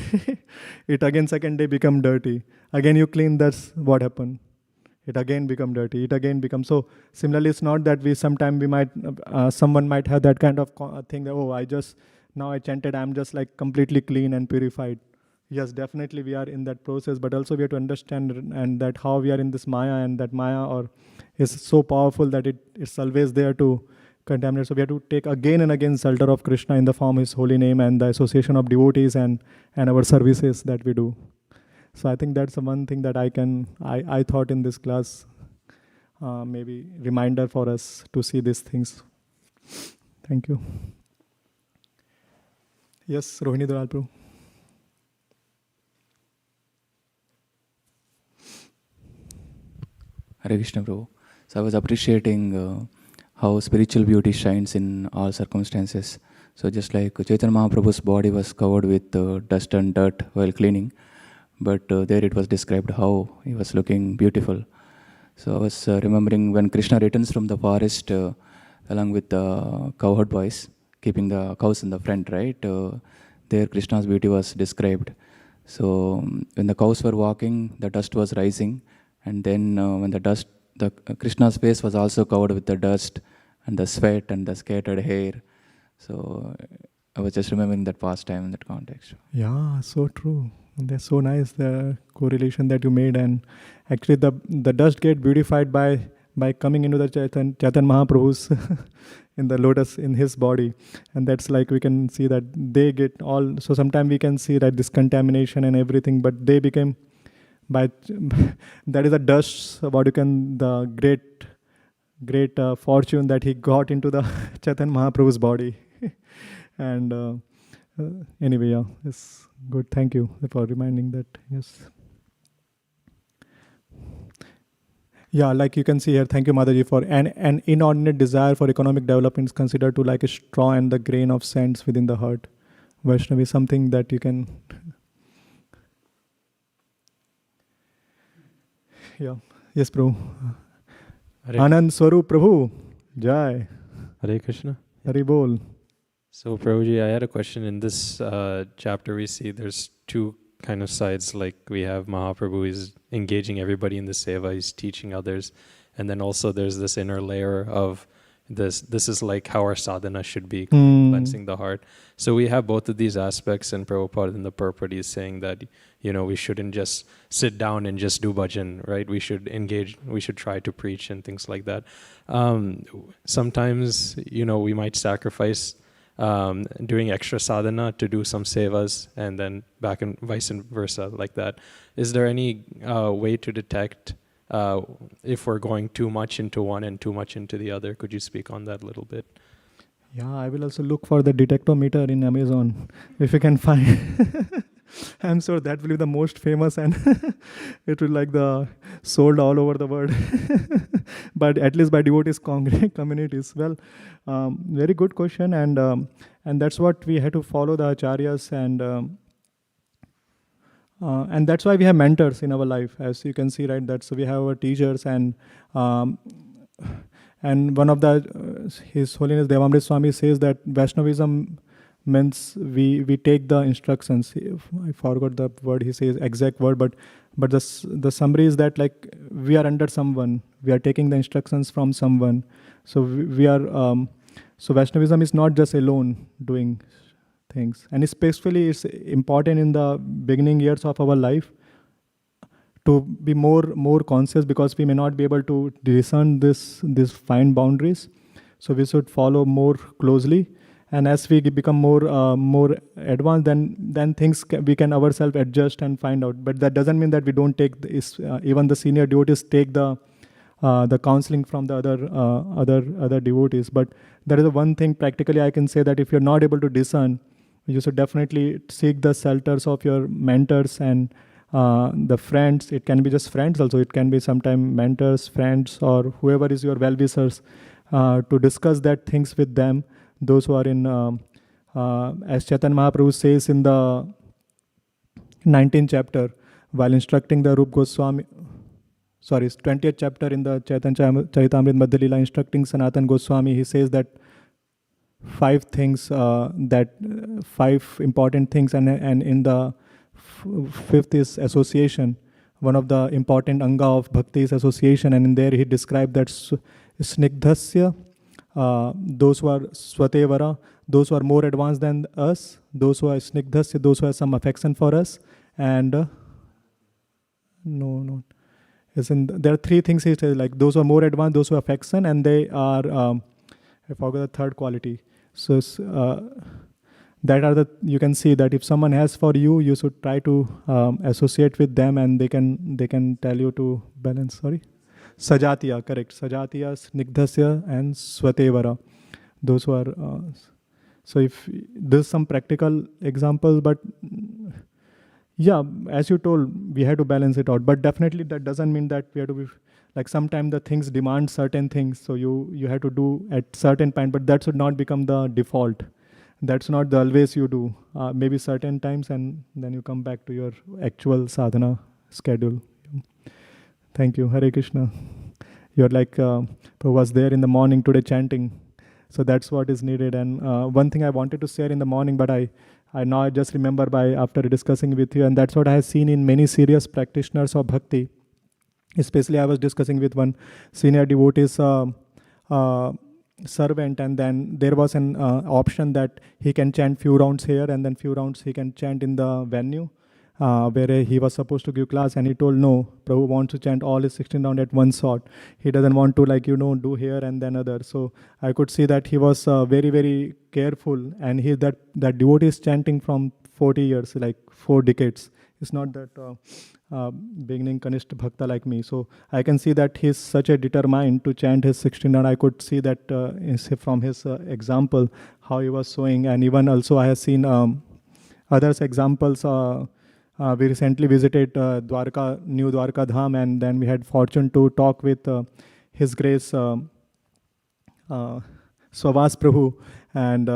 It again second day become dirty. Again you clean, that's what happened. It again become dirty. It again become so. Similarly, it's not that someone might have that kind of thing that now I chanted, I'm just like completely clean and purified. Yes, definitely we are in that process, but also we have to understand and that how we are in this Maya, and that Maya is so powerful that it's always there to contaminate. So we have to take again and again shelter of Krishna in the form of His holy name and the association of devotees and our services that we do. So I think that's the one thing that I thought in this class, maybe reminder for us to see these things. Thank you. Yes, Rohini Doral Prabhu. Hare Krishna Prabhu. So I was appreciating how spiritual beauty shines in all circumstances. So just like Chaitanya Mahaprabhu's body was covered with dust and dirt while cleaning, but there it was described how he was looking beautiful. So I was remembering when Krishna returns from the forest along with the cowherd boys, keeping the cows in the front, right? There Krishna's beauty was described. So when the cows were walking, the dust was rising. And then when Krishna's face was also covered with the dust and the sweat and the scattered hair. So I was just remembering that pastime in that context. Yeah, so true. That's so nice, the correlation that you made. And actually the dust get beautified by coming into the Chaitanya Mahaprabhu's in the lotus in his body. And that's like we can see that they get all, so sometimes we can see that this contamination and everything, but they became that is a dust, the great fortune that he got into the Chaitanya Mahaprabhu's body. And anyway, yeah, it's good. Thank you for reminding that. Yes. Yeah, like you can see here, thank you Mataji, for an inordinate desire for economic development is considered to like a straw and the grain of sands within the heart. Vaishnavi, something that you can... Yeah. Yes, Prabhu. Anand Swarup Prabhu. Jai. Hare Krishna. Hari Bol. So Prabhuji, I had a question. In this chapter we see there's two kind of sides. Like we have Mahaprabhu is engaging everybody in the seva, he's teaching others. And then also there's this inner layer of this is like how our sadhana should be, cleansing the heart. So we have both of these aspects, and Prabhupada in the purport is saying that, we shouldn't just sit down and just do bhajan, right? We should engage, we should try to preach and things like that. Sometimes, we might sacrifice doing extra sadhana to do some sevas, and then back and vice versa like that. Is there any way to detect if we're going too much into one and too much into the other? Could you speak on that a little bit? Yeah, I will also look for the detectometer in Amazon if you can find. I'm sure that will be the most famous, and it will like the sold all over the world. But at least by devotees communities. Well, very good question, and that's what we had to follow the acharyas, and that's why we have mentors in our life, as you can see, right? So we have our teachers, and one of the His Holiness Devamrita Swami says that Vaishnavism means we take the instructions. I forgot the word he says, exact word, but the summary is that like we are under someone, we are taking the instructions from someone. So we are so Vaishnavism is not just alone doing things, and especially it's important in the beginning years of our life to be more conscious, because we may not be able to discern these fine boundaries. So we should follow more closely, and as we become more advanced, then things we can ourselves adjust and find out. But that doesn't mean that we don't take this, even the senior devotees take the counseling from the other devotees. But there is one thing practically I can say, that if you're not able to discern, you should definitely seek the shelters of your mentors and the friends. It can be just friends also, it can be sometimes mentors, friends, or whoever is your well-wishers, to discuss that things with them. Those who are in, as Chaitanya Mahaprabhu says in the 19th chapter, while instructing the Rup Goswami, 20th chapter in the Chaitanya Charitamrita Madhya Leela, instructing Sanatan Goswami, he says that 5 things, five important things, and in the 5th is association. One of the important anga of bhakti is association, and in there he described that snigdhasya, those who are swatevara, those who are more advanced than us, those who are snigdhasya, those who have some affection for us, and there are 3 things he says, like those who are more advanced, those who have affection, and they are, I forgot the third quality. So that are you can see that if someone has for you, you should try to associate with them, and they can tell you to balance. Sajatiya, correct. Sajatiya, Snigdhasya, and Swatevara. Those who are. So if there's some practical example, but yeah, as you told, we had to balance it out. But definitely that doesn't mean that we have to be, like sometimes the things demand certain things, so you have to do at certain point, but that should not become the default. That's not the always you do. Maybe certain times, and then you come back to your actual sadhana schedule. Thank you. Hare Krishna. You're like, was there in the morning today chanting. So that's what is needed. And one thing I wanted to share in the morning, but I now just remember after discussing with you, and that's what I have seen in many serious practitioners of bhakti. Especially I was discussing with one senior devotee's servant, and then there was an option that he can chant few rounds here, and then few rounds he can chant in the venue where he was supposed to give class, and he told no, Prabhu wants to chant all his 16 rounds at one shot. He doesn't want to do here and then other. So I could see that he was very, very careful, and that devotee is chanting from 40 years, like 4 decades. It's not that beginning Kanishta Bhakta like me. So I can see that he's such a determined to chant his 16, and I could see that from his example, how he was showing. And even also I have seen others examples. We recently visited Dwarka, New Dwarka Dham, and then we had fortune to talk with His Grace Swavas Prabhu, and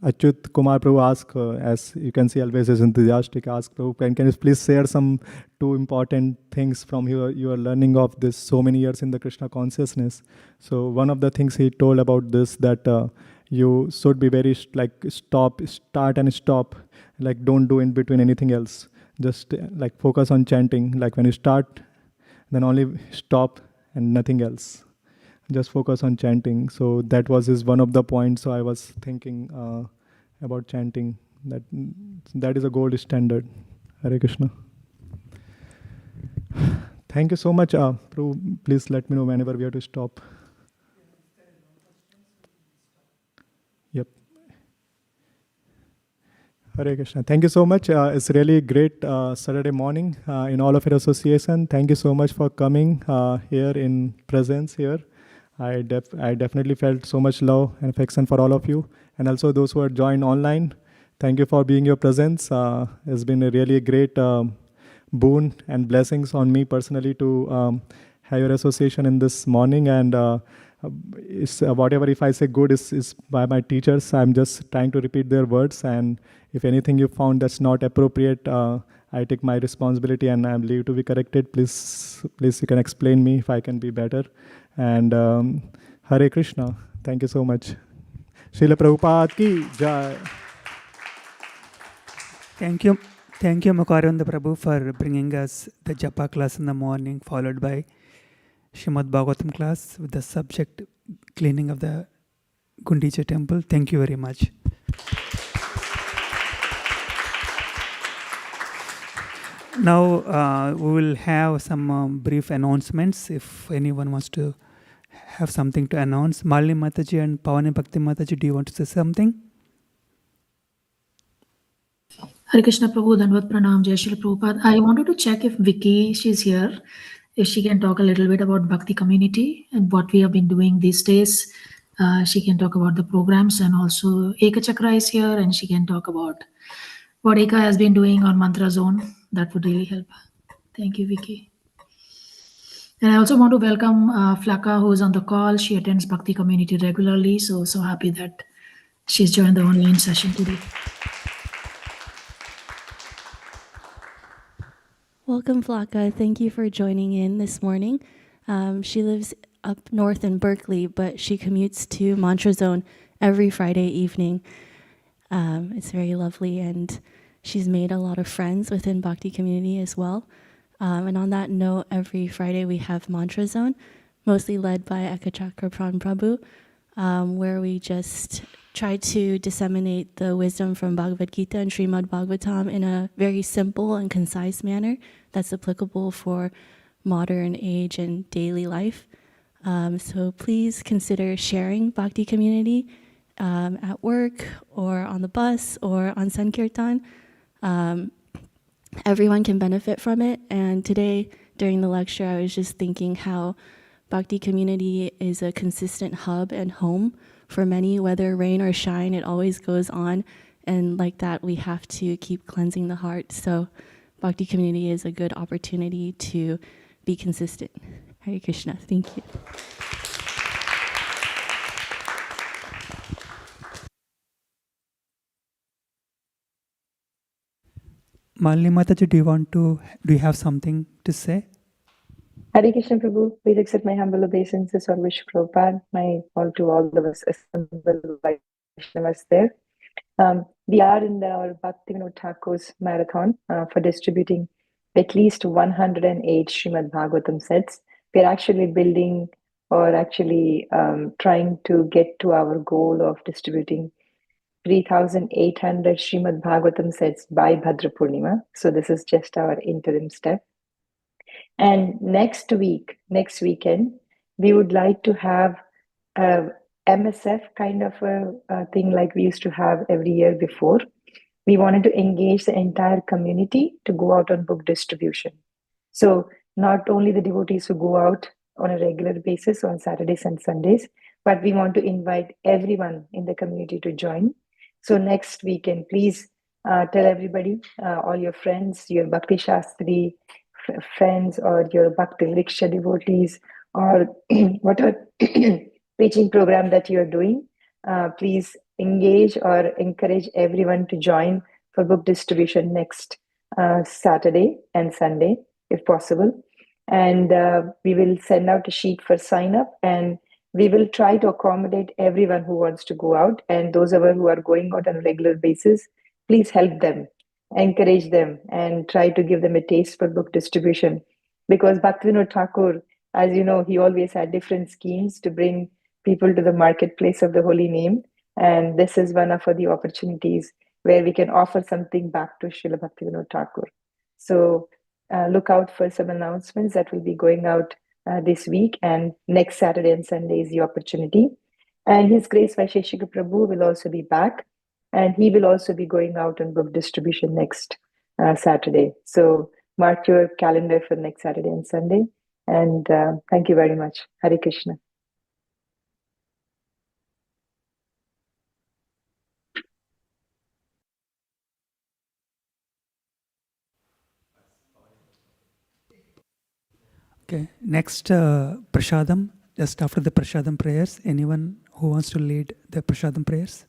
Achyut Kumar Prabhu asked, as you can see, always is enthusiastic, asked Prabhu, can you please share some 2 important things from your learning of this so many years in the Krishna consciousness. So one of the things he told about this, that you should be very start and stop, like don't do in between anything else. Just like focus on chanting. Like when you start, then only stop and nothing else. Just focus on chanting. So that was one of the points. So I was thinking about chanting. That is a gold standard. Hare Krishna. Thank you so much. Prabhu, please let me know whenever we have to stop. Yep. Hare Krishna. Thank you so much. It's really great Saturday morning in all of your association. Thank you so much for coming here in presence here. I definitely felt so much love and affection for all of you, and also those who are joined online. Thank you for being your presence. It's been a really great boon and blessings on me personally to have your association in this morning. And whatever if I say good is by my teachers. I'm just trying to repeat their words, and if anything you found that's not appropriate, I take my responsibility and I leave to be corrected. Please you can explain me if I can be better. And Hare Krishna. Thank you so much. Srila Prabhupada ki jai. Thank you, Mukharavinda Prabhu, for bringing us the Japa class in the morning, followed by Srimad Bhagavatam class with the subject cleaning of the Gundhicha temple. Thank you very much. Now we will have some brief announcements if anyone wants to have something to announce. Malini Mataji and Pavani Bhakti Mataji, do you want to say something? Hare Krishna Prabhu, Dhanvat Pranam, Jai Shri Prabhupada. I wanted to check if Vicky, she's here, if she can talk a little bit about Bhakti community and what we have been doing these days. She can talk about the programs, and also Eka Chakra is here and she can talk about what Eka has been doing on Mantra Zone. That would really help. Thank you, Vicky. And I also want to welcome Flaka, who is on the call. She attends Bhakti community regularly, so happy that she's joined the online session today. Welcome, Flaka. Thank you for joining in this morning. She lives up north in Berkeley, but she commutes to Mantra Zone every Friday evening. It's very lovely, and she's made a lot of friends within Bhakti community as well. And on that note, every Friday we have Mantra Zone, mostly led by Ekachakra Pran Prabhu, where we just try to disseminate the wisdom from Bhagavad Gita and Srimad Bhagavatam in a very simple and concise manner that's applicable for modern age and daily life. So please consider sharing Bhakti community at work or on the bus or on Sankirtan. Everyone can benefit from it. And today, during the lecture, I was just thinking how Bhakti community is a consistent hub and home for many, whether rain or shine, it always goes on. And like that, we have to keep cleansing the heart. So Bhakti community is a good opportunity to be consistent. Hare Krishna. Thank you. Malini Mataji, do you have something to say? Hare Krishna Prabhu, please accept my humble obeisances or wish Prabhupada, to all of us assembled Vaishnavas there. We are in our Bhaktivinoda Thakur's marathon for distributing at least 108 Srimad Bhagavatam sets. We're actually building or trying to get to our goal of distributing 3,800 Srimad Bhagavatam sets by Bhadra Purnima. So this is just our interim step. And next weekend, we would like to have a MSF kind of a thing like we used to have every year before. We wanted to engage the entire community to go out on book distribution. So not only the devotees who go out on a regular basis on Saturdays and Sundays, but we want to invite everyone in the community to join. So next weekend, please tell everybody, all your friends, your Bhakti Shastri friends, or your Bhakti Vriksha devotees, or whatever preaching program that you're doing. Please engage or encourage everyone to join for book distribution next Saturday and Sunday, if possible. And we will send out a sheet for sign up, and we will try to accommodate everyone who wants to go out. And those of us who are going out on a regular basis, please help them, encourage them, and try to give them a taste for book distribution. Because Bhaktivinoda Thakur, as you know, he always had different schemes to bring people to the marketplace of the holy name. And this is one of the opportunities where we can offer something back to Srila Bhaktivinoda Thakur. So look out for some announcements that will be going out this week, and next Saturday and Sunday is the opportunity. And His Grace Vaisheshika Prabhu will also be back, and he will also be going out on book distribution next Saturday. So mark your calendar for next Saturday and Sunday. And thank you very much. Hare Krishna. Okay, next Prashadam, just after the Prashadam prayers. Anyone who wants to lead the Prashadam prayers?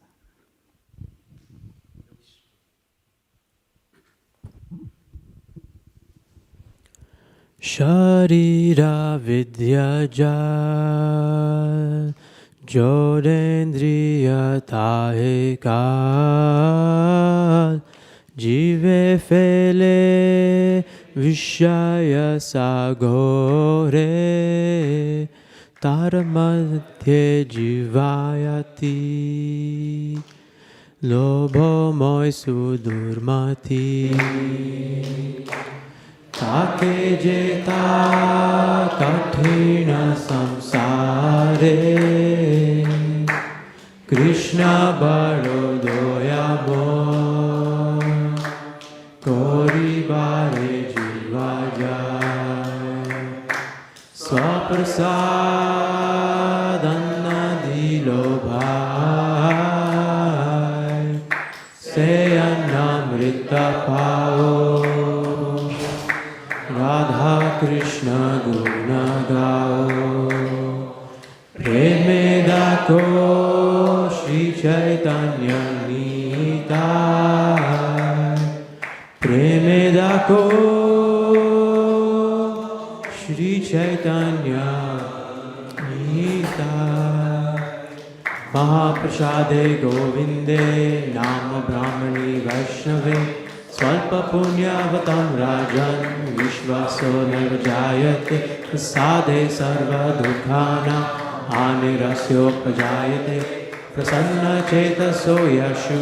Sharira Vidya Jal Jodendriya Tahekal Jive Fele Vishaya Sagore Taramadhye Jivayati Lobo Moi Sudurmati ताके जेता कठिन संसारे कृष्ण बड़ो दयामो कोरी बारे जीवा जाय स्वप्रसाद अन्न दिलो भाई से अन्नामृत पाओ राधा कृष्ण गुण गाओ प्रेमे दाको श्री चैतन्य निताय प्रेमे दाको श्री चैतन्य निताय महाप्रसादे गोविंदे नाम ब्राह्मणी वैष्णवे स्वल्प पुण्यवतं राजन् विश्वासो नैव जायते साधे सर्वदुःखानां हानिरस्योपजायते प्रसन्नचेतसो यशु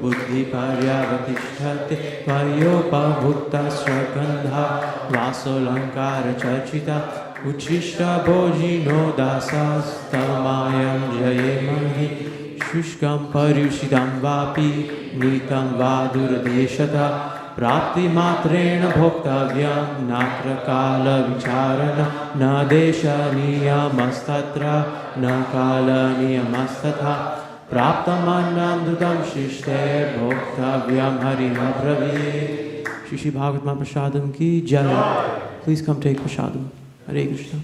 बुद्धिपर्यवतिष्ठते त्वयोपभुक्तस्वगन्धा वासोऽलङ्कारचर्चिता उच्छिष्टभोजिनो दासास्तमायं जयेमहि शुष्कं पर्युषितं वापि नीतं वा दुर्देशतः प्राप्तिमात्रेण भोक्तव्यं नात्र कालविचारण न देशनियमस्तत्र न कालनियमस्तथा प्राप्तमन्नं द्रुतं शिष्टे भोक्तव्यं हरिः ब्रवीत् श्री भागवत महाप्रसादम की जय. Please come take prasadam. Hare Krishna.